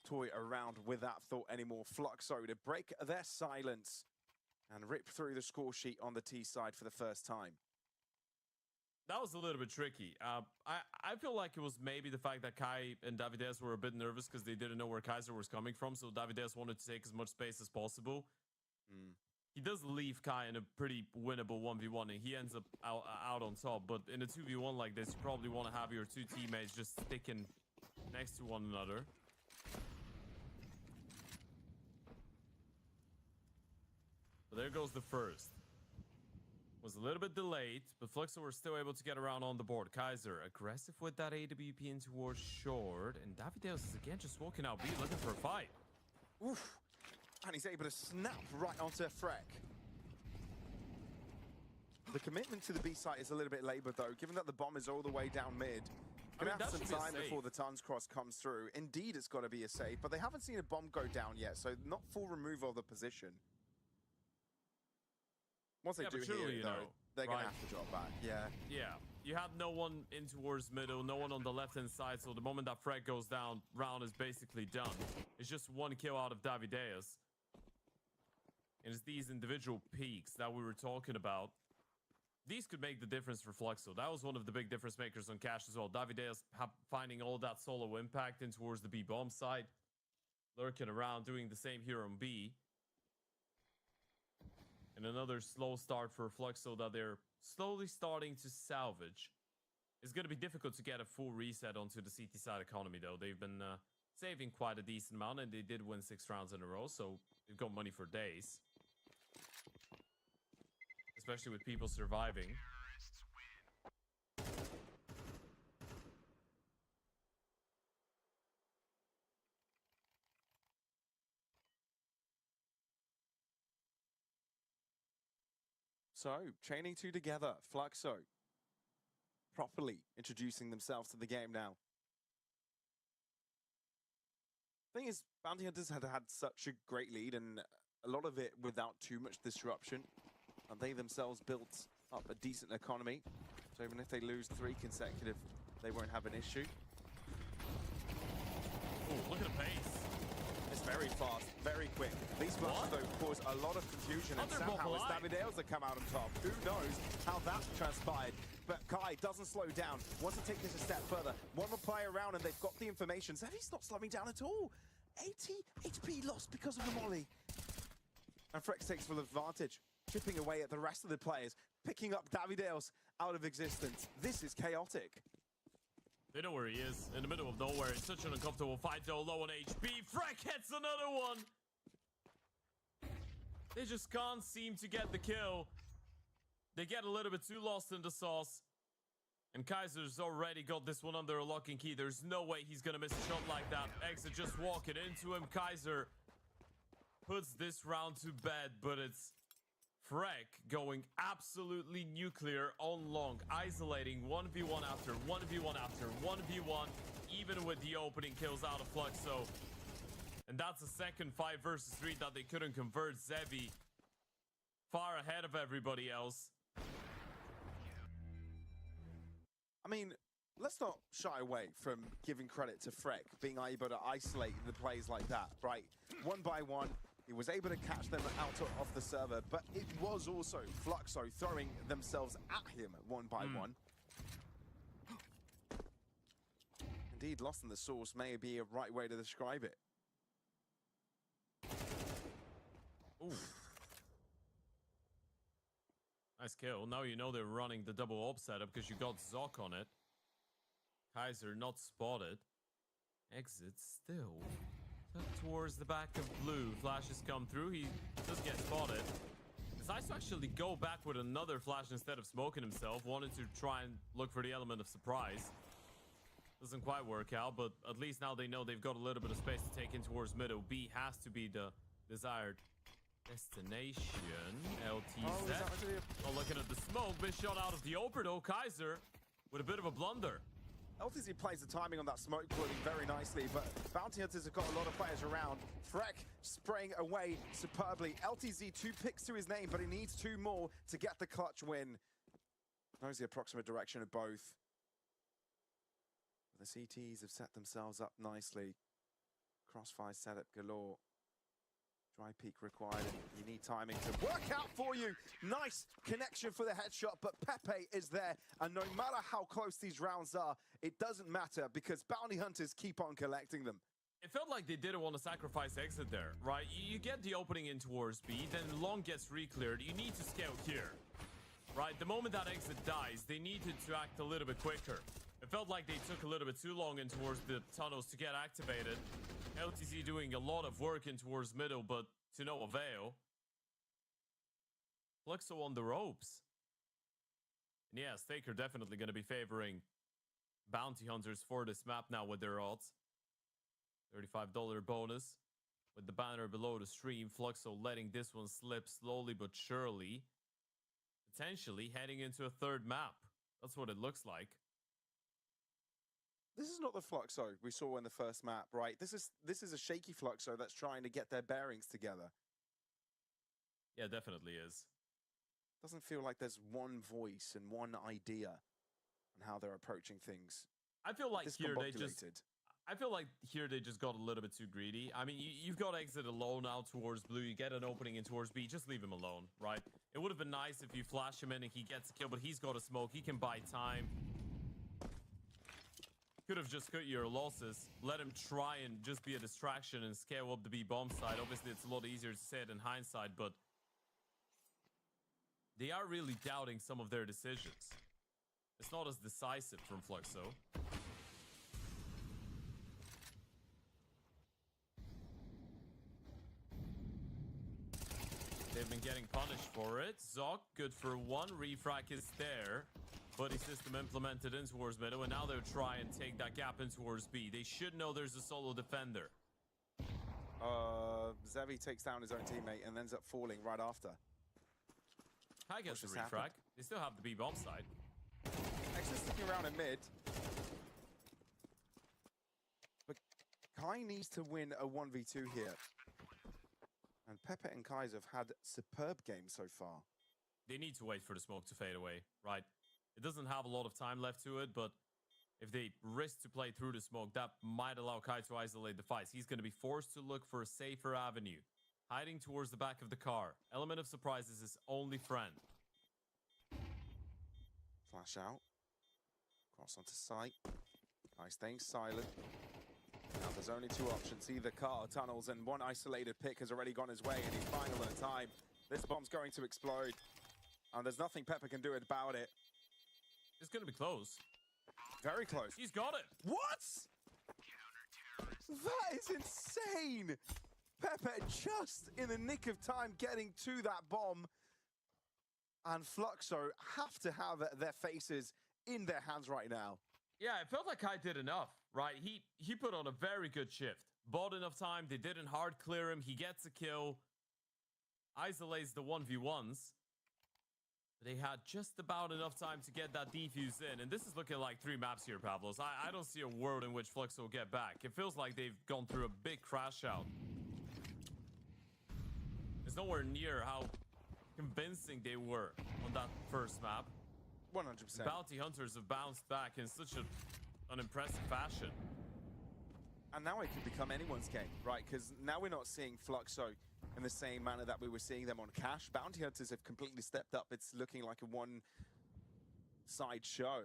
toy around with that thought anymore. Fluxo to break their silence and rip through the score sheet on the T side for the first time. That was a little bit tricky. I feel like it was maybe the fact that Kai and Davideus were a bit nervous because they didn't know where Kaiser was coming from. So Davideus wanted to take as much space as possible. He does leave Kai in a pretty winnable 1v1 and he ends up out on top. But in a 2v1 like this, you probably want to have your two teammates just sticking next to one another. But there goes the first. was a little bit delayed, but Fluxo were still able to get around on the board. Kaiser aggressive with that AWP in towards short, and Davideus is again just walking out B looking for a fight. Oof. And he's able to snap right onto Freck. The commitment to the B site is a little bit labored though, given that the bomb is all the way down mid. Gonna have some time before the Tons cross comes through. Indeed, it's got to be a save, but they haven't seen a bomb go down yet, so not full removal of the position. Once they do hear it, though, they're going to have to drop back. Yeah. Yeah. You have no one in towards middle, no one on the left-hand side, so the moment that Fred goes down, round is basically done. It's just one kill out of Davideus. And it's these individual peaks that we were talking about. These could make the difference for Fluxo. That was one of the big difference makers on Cash as well. Davideus finding all that solo impact in towards the B-bomb side. Lurking around, doing the same here on B. And another slow start for Fluxo that they're slowly starting to salvage. It's going to be difficult to get a full reset onto the CT side economy, though. They've been saving quite a decent amount, and they did win 6 rounds in a row, so they've got money for days. Especially with people surviving. So, chaining two together, Fluxo properly introducing themselves to the game now. Thing is, Bounty Hunters had such a great lead, and a lot of it without too much disruption. And they themselves built up a decent economy. So even if they lose 3 consecutive, they won't have an issue. Oh, look at the pace. It's very fast, very quick. These flashes, though, cause a lot of confusion. And somehow it's Davideus that come out on top. Who knows how that's transpired? But Kai doesn't slow down. Wants to take this a step further. One more play around, and they've got the information. Zevi's not slowing down at all. 80 HP lost because of the molly. And Frex takes full advantage, chipping away at the rest of the players, picking up Davideus out of existence. This is chaotic. They know where he is, in the middle of nowhere. It's such an uncomfortable fight, though, low on HP. Freck hits another one. They just can't seem to get the kill. They get a little bit too lost in the sauce. And Kaiser's already got this one under a lock and key. There's no way he's going to miss a shot like that. Exit just walking into him. Kaiser puts this round to bed, but it's Freck going absolutely nuclear on long, isolating 1v1 after 1v1 after 1v1, even with the opening kills out of Fluxo. And that's a second 5 versus 3 that they couldn't convert. Zevi far ahead of everybody else. I mean, let's not shy away from giving credit to Freck being able to isolate the plays like that, right? One by one, he was able to catch them out of the server, but it was also Fluxo throwing themselves at him one by one. Indeed, lost in the source may be a right way to describe it. Ooh. Nice kill. Now you know they're running the double op setup because you got Zoc on it. Kaiser not spotted. Exit still. Towards the back of blue. Flashes come through. He does get spotted. Decides to actually go back with another flash instead of smoking himself. Wanted to try and look for the element of surprise. Doesn't quite work out, but at least now they know they've got a little bit of space to take in towards middle. B has to be the desired destination. LTZ. Oh, looking at the smoke. Missed shot out of the open though. Kaiser with a bit of a blunder. LTZ plays the timing on that smoke pulling very nicely, but Bounty Hunters have got a lot of players around. Freck spraying away superbly. LTZ 2 picks to his name, but he needs 2 more to get the clutch win. Knows the approximate direction of both. The CTs have set themselves up nicely. Crossfire setup galore. Dry peek required, and you need timing to work out for you. Nice connection for the headshot, but Pepe is there. And no matter how close these rounds are, it doesn't matter because Bounty Hunters keep on collecting them. It felt like they didn't want to sacrifice exit there, right? You get the opening in towards B, then long gets re-cleared. You need to scale here, right? The moment that exit dies, they needed to act a little bit quicker. It felt like they took a little bit too long in towards the tunnels to get activated. LTZ doing a lot of work in towards middle, but to no avail. Fluxo on the ropes. And yeah, Staker definitely going to be favoring bounty hunters for this map now with their odds. $35 bonus with the banner below the stream. Fluxo letting this one slip slowly but surely. Potentially heading into a third map. That's what it looks like. This is not the Fluxo we saw in the first map, right? This is a shaky Fluxo that's trying to get their bearings together. Yeah, definitely is. Doesn't feel like there's one voice and one idea on how they're approaching things. I feel like here they just got a little bit too greedy. I mean, you've got exit alone out towards blue. You get an opening in towards B. Just leave him alone, right? It would have been nice if you flash him in and he gets a kill, but he's got a smoke. He can buy time. Could have just cut your losses. Let him try and just be a distraction and scale up the B bomb side. Obviously, it's a lot easier to say it in hindsight, but they are really doubting some of their decisions. It's not as decisive from Fluxo. They've been getting punished for it. Zoc, good for one. Refrac is there. Buddy system implemented in towards middle, and now they'll try and take that gap in towards B. They should know there's a solo defender. Zevi takes down his own teammate and ends up falling right after. Kai gets the refrac. They still have the B bomb side. Extra sticking around in mid. But Kai needs to win a 1v2 here. And Pepe and Kai's have had superb games so far. They need to wait for the smoke to fade away, right? It doesn't have a lot of time left to it, but if they risk to play through the smoke, that might allow Kai to isolate the fights. He's going to be forced to look for a safer avenue. Hiding towards the back of the car. Element of surprise is his only friend. Flash out. Cross onto sight. Kai staying silent. Now there's only two options, either car or tunnels, and one isolated pick has already gone his way, and he's final at a time. This bomb's going to explode, and there's nothing Pepper can do about it. It's going to be close. Very close. He's got it. What? That is insane. Pepper just in the nick of time getting to that bomb, and Fluxo have to have their faces in their hands right now. Yeah, it felt like Kai did enough, right? He put on a very good shift. Bought enough time. They didn't hard clear him. He gets a kill. Isolates the 1v1s. They had just about enough time to get that defuse in. And this is looking like 3 maps here, Pavlos. I don't see a world in which Fluxo will get back. It feels like they've gone through a big crash out. It's nowhere near how convincing they were on that first map. 100%. Bounty Hunters have bounced back in such an impressive fashion. And now it could become anyone's game, right? Because now we're not seeing Fluxo in the same manner that we were seeing them on Cash. Bounty Hunters have completely stepped up. It's looking like a one-side show.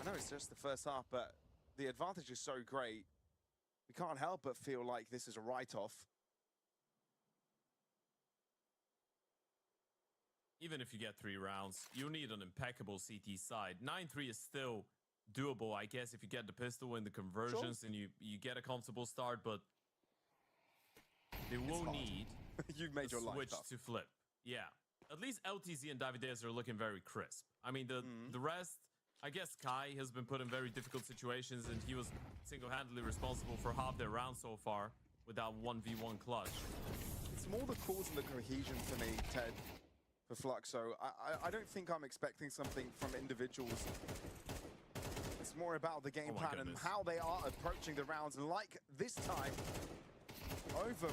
I know it's just the first half, but the advantage is so great. We can't help but feel like this is a write-off. Even if you get 3 rounds, you need an impeccable CT side. 9-3 is still doable, I guess, if you get the pistol in the conversions and you get a comfortable start, but they will need You've made your life switch tough. to flip. Yeah. At least LTZ and Davides are looking very crisp. I mean, the rest, I guess Kai has been put in very difficult situations, and he was single-handedly responsible for half their round so far with that 1v1 clutch. It's more the cause and the cohesion for me, Ted, for Fluxo. I don't think I'm expecting something from individuals. It's more about the game plan and how they are approaching the rounds. And like this time, over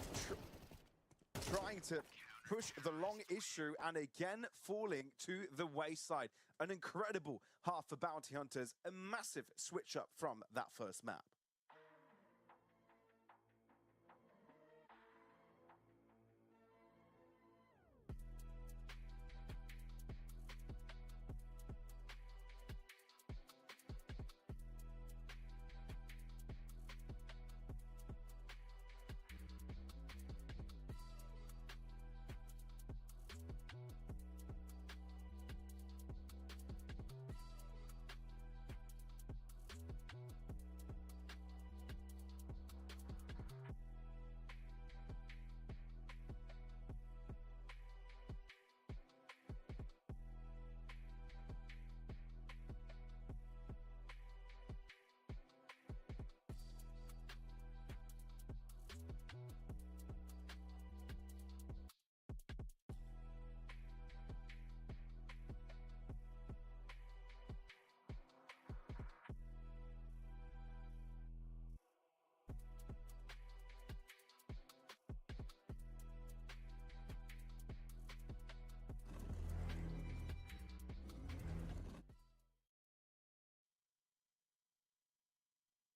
trying to push the long issue and again falling to the wayside. An incredible half for Bounty Hunters. A massive switch up from that first map.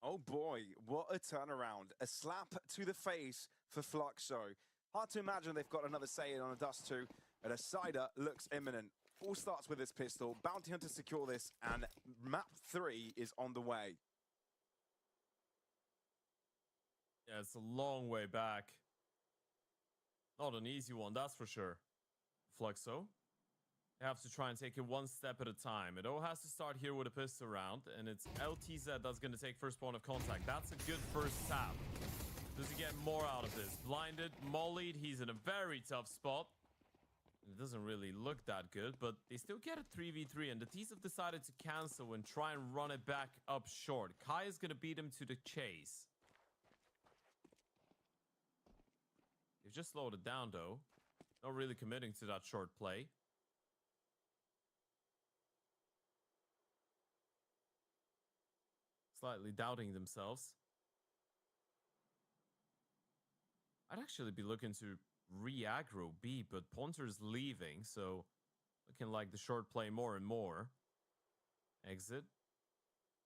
Oh boy, what a turnaround. A slap to the face for Fluxo. Hard to imagine they've got another say on a Dust 2, but a Cider looks imminent. All starts with his pistol. Bounty Hunter secure this, and map 3 is on the way. Yeah, it's a long way back. Not an easy one, that's for sure. Fluxo. They have to try and take it one step at a time. It all has to start here with a pistol round, and it's LTZ that's going to take first point of contact. That's a good first tap. Does he get more out of this? Blinded, mollied, he's in a very tough spot. It doesn't really look that good, but they still get a 3v3, and the T's have decided to cancel and try and run it back up short. Kai is going to beat him to the chase. They've just slowed it down, though. Not really committing to that short play. Slightly doubting themselves. I'd actually be looking to re-aggro B, but Ponter's leaving, so looking like the short play more and more. Exit.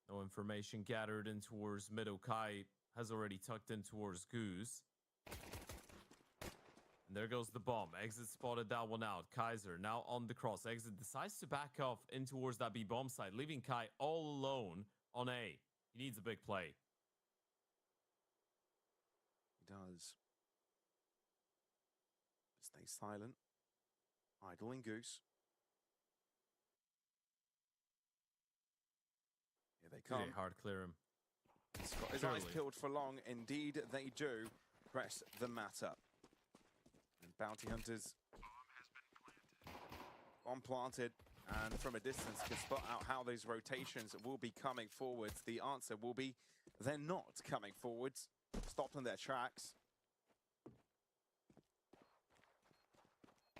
No information gathered in towards middle. Kai has already tucked in towards Goose. And there goes the bomb. Exit spotted that one out. Kaiser now on the cross. Exit decides to back off in towards that B bomb side, leaving Kai all alone on A. He needs a big play. He does. Stay silent. Idling Goose. Here they come. Pretty hard clear him. He's got his eyes peeled for long. Indeed, they do. Press the matter. And Bounty Hunters. Bomb planted. And from a distance can spot out how those rotations will be coming forwards. The answer will be they're not coming forwards. Stopped in their tracks.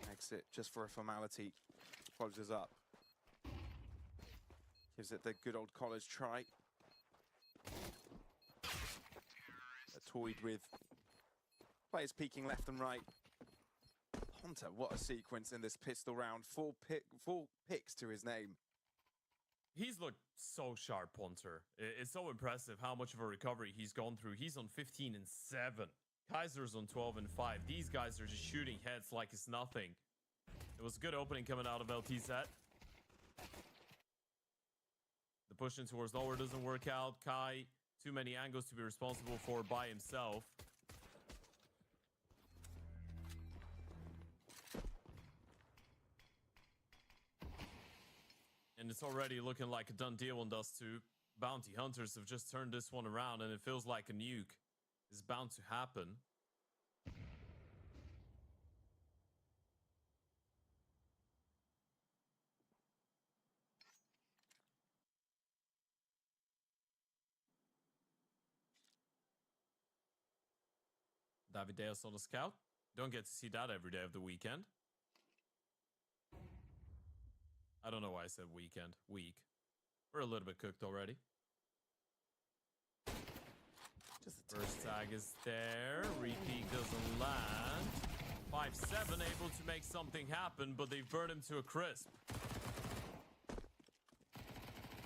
Exit just for a formality. Closes up. Gives it the good old college try. Toyed with players peeking left and right. Hunter, what a sequence in this pistol round. Full picks to his name. He's looked so sharp, Ponter. It's so impressive how much of a recovery he's gone through. He's on 15 and 7. Kaiser's on 12 and 5. These guys are just shooting heads like it's nothing. It was a good opening coming out of LTZ. The push in towards lower doesn't work out. Kai, too many angles to be responsible for by himself. And it's already looking like a done deal on Dust 2. Bounty Hunters have just turned this one around, and it feels like a nuke is bound to happen. Davideus on the scout. Don't get to see that every day of the weekend. I don't know why I said weekend. Week. We're a little bit cooked already. First tag is there. Repeat doesn't land. 5-7 able to make something happen, but they've burned him to a crisp.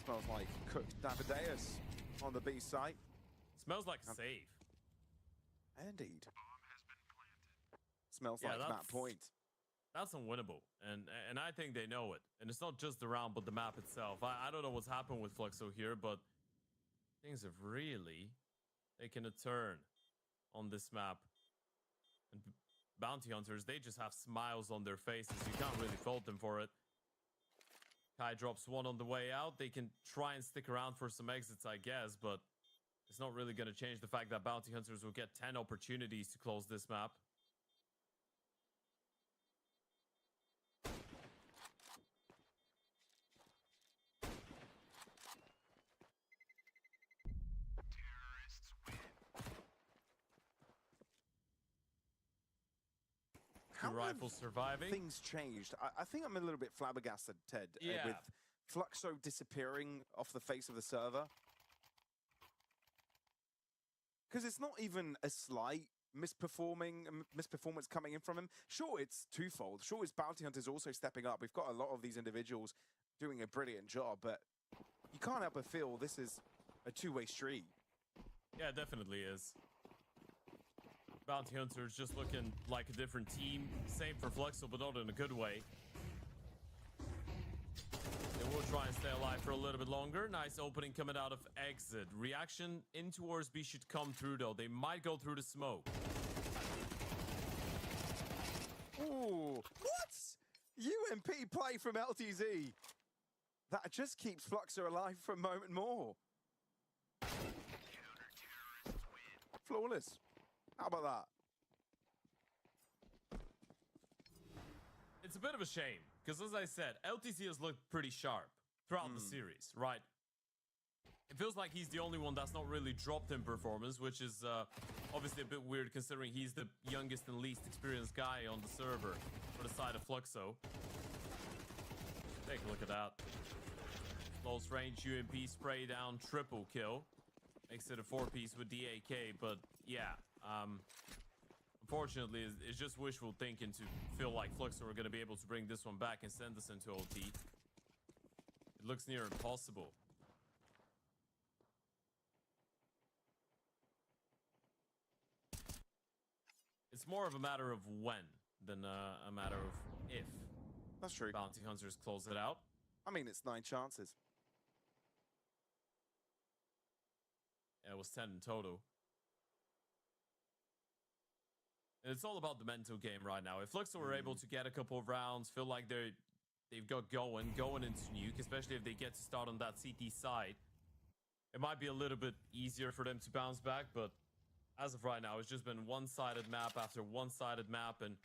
Smells like cooked Davideus on the B site. Smells like a save. Indeed. Smells like that point. That's unwinnable, and I think they know it. And it's not just the round, but the map itself. I don't know what's happened with Fluxo here, but things have really taken a turn on this map. And Bounty Hunters, they just have smiles on their faces. You can't really fault them for it. Kai drops one on the way out. They can try and stick around for some exits, I guess, but it's not really going to change the fact that Bounty Hunters will get 10 opportunities to close this map. How rifles surviving. Things changed. I think I'm a little bit flabbergasted, Ted, Yeah. with Fluxo disappearing off the face of the server. Because it's not even a slight misperformance coming in from him. Sure, it's twofold. Sure, his Bounty Hunters also stepping up. We've got a lot of these individuals doing a brilliant job, but you can't help but feel this is a two-way street. Yeah, it definitely is. Bounty Hunters just looking like a different team. Same for Fluxo, but not in a good way. They will try and stay alive for a little bit longer. Nice opening coming out of exit. Reaction in towards B should come through, though. They might go through the smoke. Ooh, what? UMP play from LTZ. That just keeps Fluxo alive for a moment more. Flawless. How about that? It's a bit of a shame, because as I said, LTC has looked pretty sharp throughout the series, right? It feels like he's the only one that's not really dropped in performance, which is obviously a bit weird considering he's the youngest and least experienced guy on the server for the side of Fluxo. Take a look at that. Close range UMP spray down, triple kill. Makes it a 4-piece with the AK, but yeah. Unfortunately, it's just wishful thinking to feel like Fluxo are going to be able to bring this one back and send us into OT. It looks near impossible. It's more of a matter of when than a matter of if. That's true. Bounty Hunters close it out. I mean, it's 9 chances. Yeah, it was 10 in total. And it's all about the mental game right now. If Fluxo were able to get a couple of rounds, feel like they've got going into Nuke, especially if they get to start on that CT side, it might be a little bit easier for them to bounce back, but as of right now, it's just been one-sided map after one-sided map and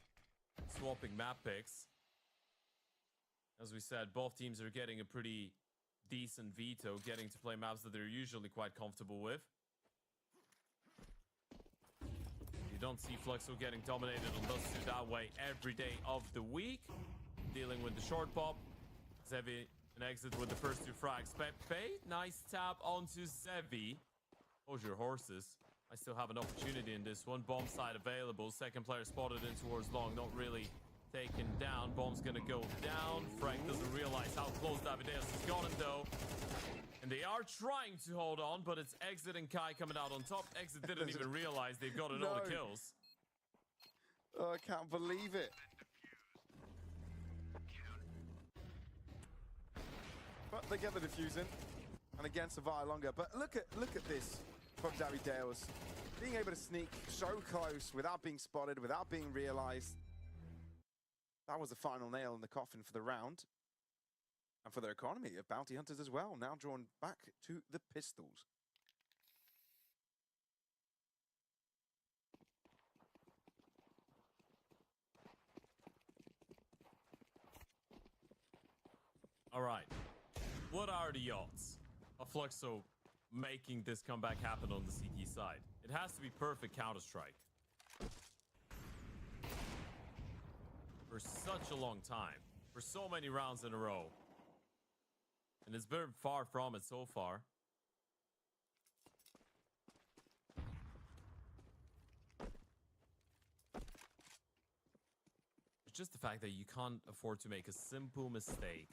swapping map picks. As we said, both teams are getting a pretty decent veto, getting to play maps that they're usually quite comfortable with. You don't see Fluxo getting dominated on those two that way every day of the week. Dealing with the short pop. Zevi an exit with the first 2 frags. Pepe, nice tap onto Zevi. Hold your horses. I still have an opportunity in this one. Bomb side available. Second player spotted in towards long. Not really taken down. Bomb's gonna go down. Frank doesn't realize how close Davideus has gotten though. And they are trying to hold on, but it's Exit and Kai coming out on top. Exit didn't even realize they've gotten all the kills. Oh, I can't believe it. But they get the diffusing, and again survive longer. But look at this from Davideus. Being able to sneak so close without being spotted, without being realized. That was the final nail in the coffin for the round. And for their economy of bounty hunters as well, now drawn back to the pistols. All right. What are the odds of Fluxo making this comeback happen on the CT side? It has to be perfect Counter-Strike. For such a long time. For so many rounds in a row. And it's been far from it so far. It's just the fact that you can't afford to make a simple mistake.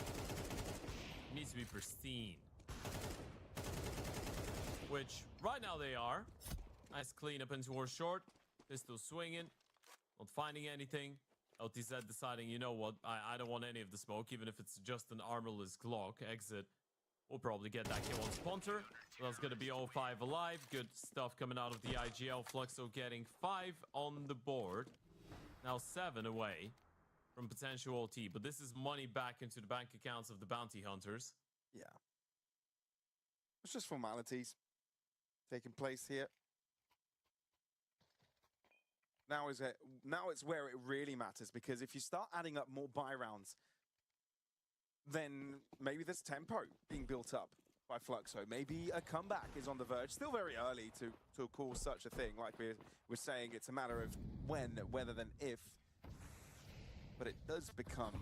It needs to be pristine. Which, right now they are. Nice cleanup in towards short. Pistol swinging. Not finding anything. LTZ deciding, you know what, I don't want any of the smoke, even if it's just an armorless Glock. Exit. We'll probably get that kill on Sponter. So that's going to be 0-5 alive. Good stuff coming out of the IGL. Fluxo getting 5 on the board. Now 7 away from potential OT. But this is money back into the bank accounts of the bounty hunters. Yeah. It's just formalities taking place here. Now it's where it really matters, because if you start adding up more buy rounds, then maybe there's tempo being built up by Fluxo. Maybe a comeback is on the verge. Still very early to call such a thing. Like we're saying, it's a matter of when, whether than if. But it does become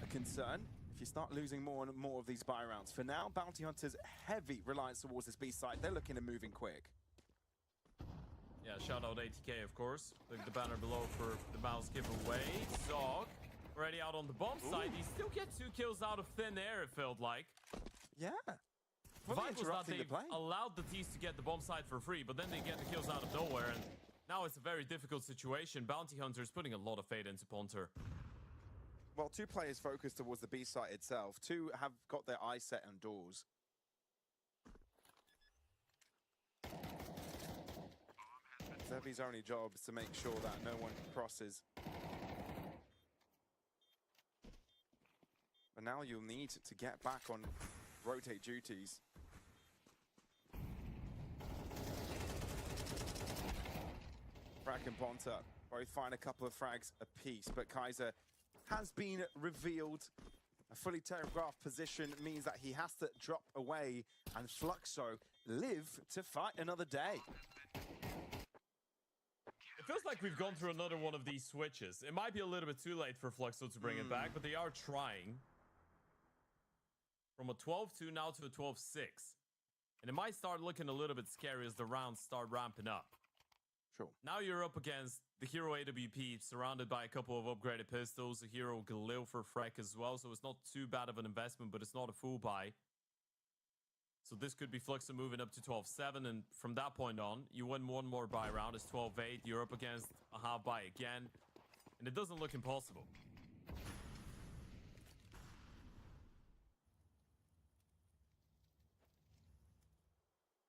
a concern if you start losing more and more of these buy rounds. For now, Bounty Hunters heavy reliance towards this B side. They're looking at moving quick. Yeah, shout out ATK, of course. Click the banner below for the mouse giveaway. Zog, we're already out on the bomb side. He still gets 2 kills out of thin air, it felt like. Yeah. The Fully vibe was that interrupting they the play. allowed the T's to get the bomb side for free, but then they get the kills out of nowhere, and now it's a very difficult situation. Bounty Hunter's putting a lot of fate into Ponter. Well, 2 players focused towards the B site itself. 2 have got their eyes set on doors. Zevi's only job is to make sure that no one crosses. But now you'll need to get back on rotate duties. Frack and Ponta both find a couple of frags apiece, but Kaiser has been revealed. A fully telegraphed position means that he has to drop away, and Fluxo live to fight another day. It feels like we've gone through another one of these switches. It might be a little bit too late for Fluxo to bring it back, but they are trying. From a 12-2 now to a 12-6. And it might start looking a little bit scary as the rounds start ramping up. Sure. Now you're up against the hero AWP, surrounded by a couple of upgraded pistols, a hero Galil for Freck as well, so it's not too bad of an investment, but it's not a full buy. So this could be Fluxo moving up to 12-7, and from that point on, you win one more buy round. It's 12-8. You're up against a half buy again, and it doesn't look impossible.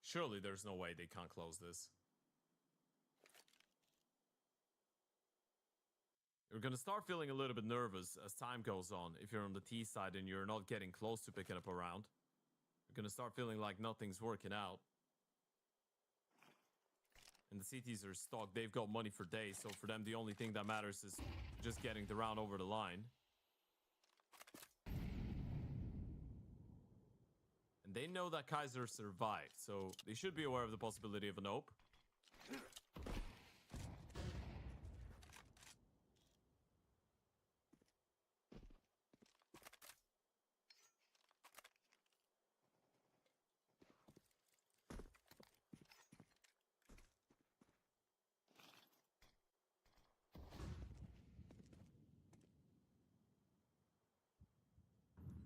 Surely there's no way they can't close this. You're going to start feeling a little bit nervous as time goes on if you're on the T side and you're not getting close to picking up a round. You're going to start feeling like nothing's working out. And the CTs are stocked. They've got money for days, so for them the only thing that matters is just getting the round over the line. And they know that Kaiser survived, so they should be aware of the possibility of an ope.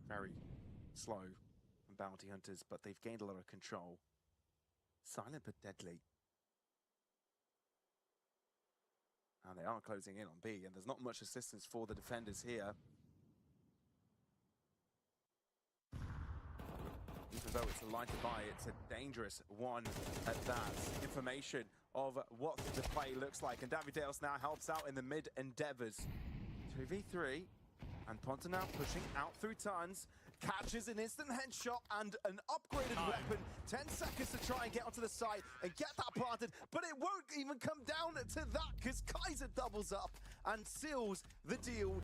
Very slow from Bounty Hunters, but they've gained a lot of control. Silent but deadly. And they are closing in on B, and there's not much assistance for the defenders here. Even though it's a lighter buy, it's a dangerous one at that. Information of what the play looks like, and Davidales now helps out in the mid endeavors. 2v3. And Ponta now pushing out through tons, catches an instant headshot and an upgraded weapon. 10 seconds to try and get onto the site and get that planted, but it won't even come down to that because Kaiser doubles up and seals the deal.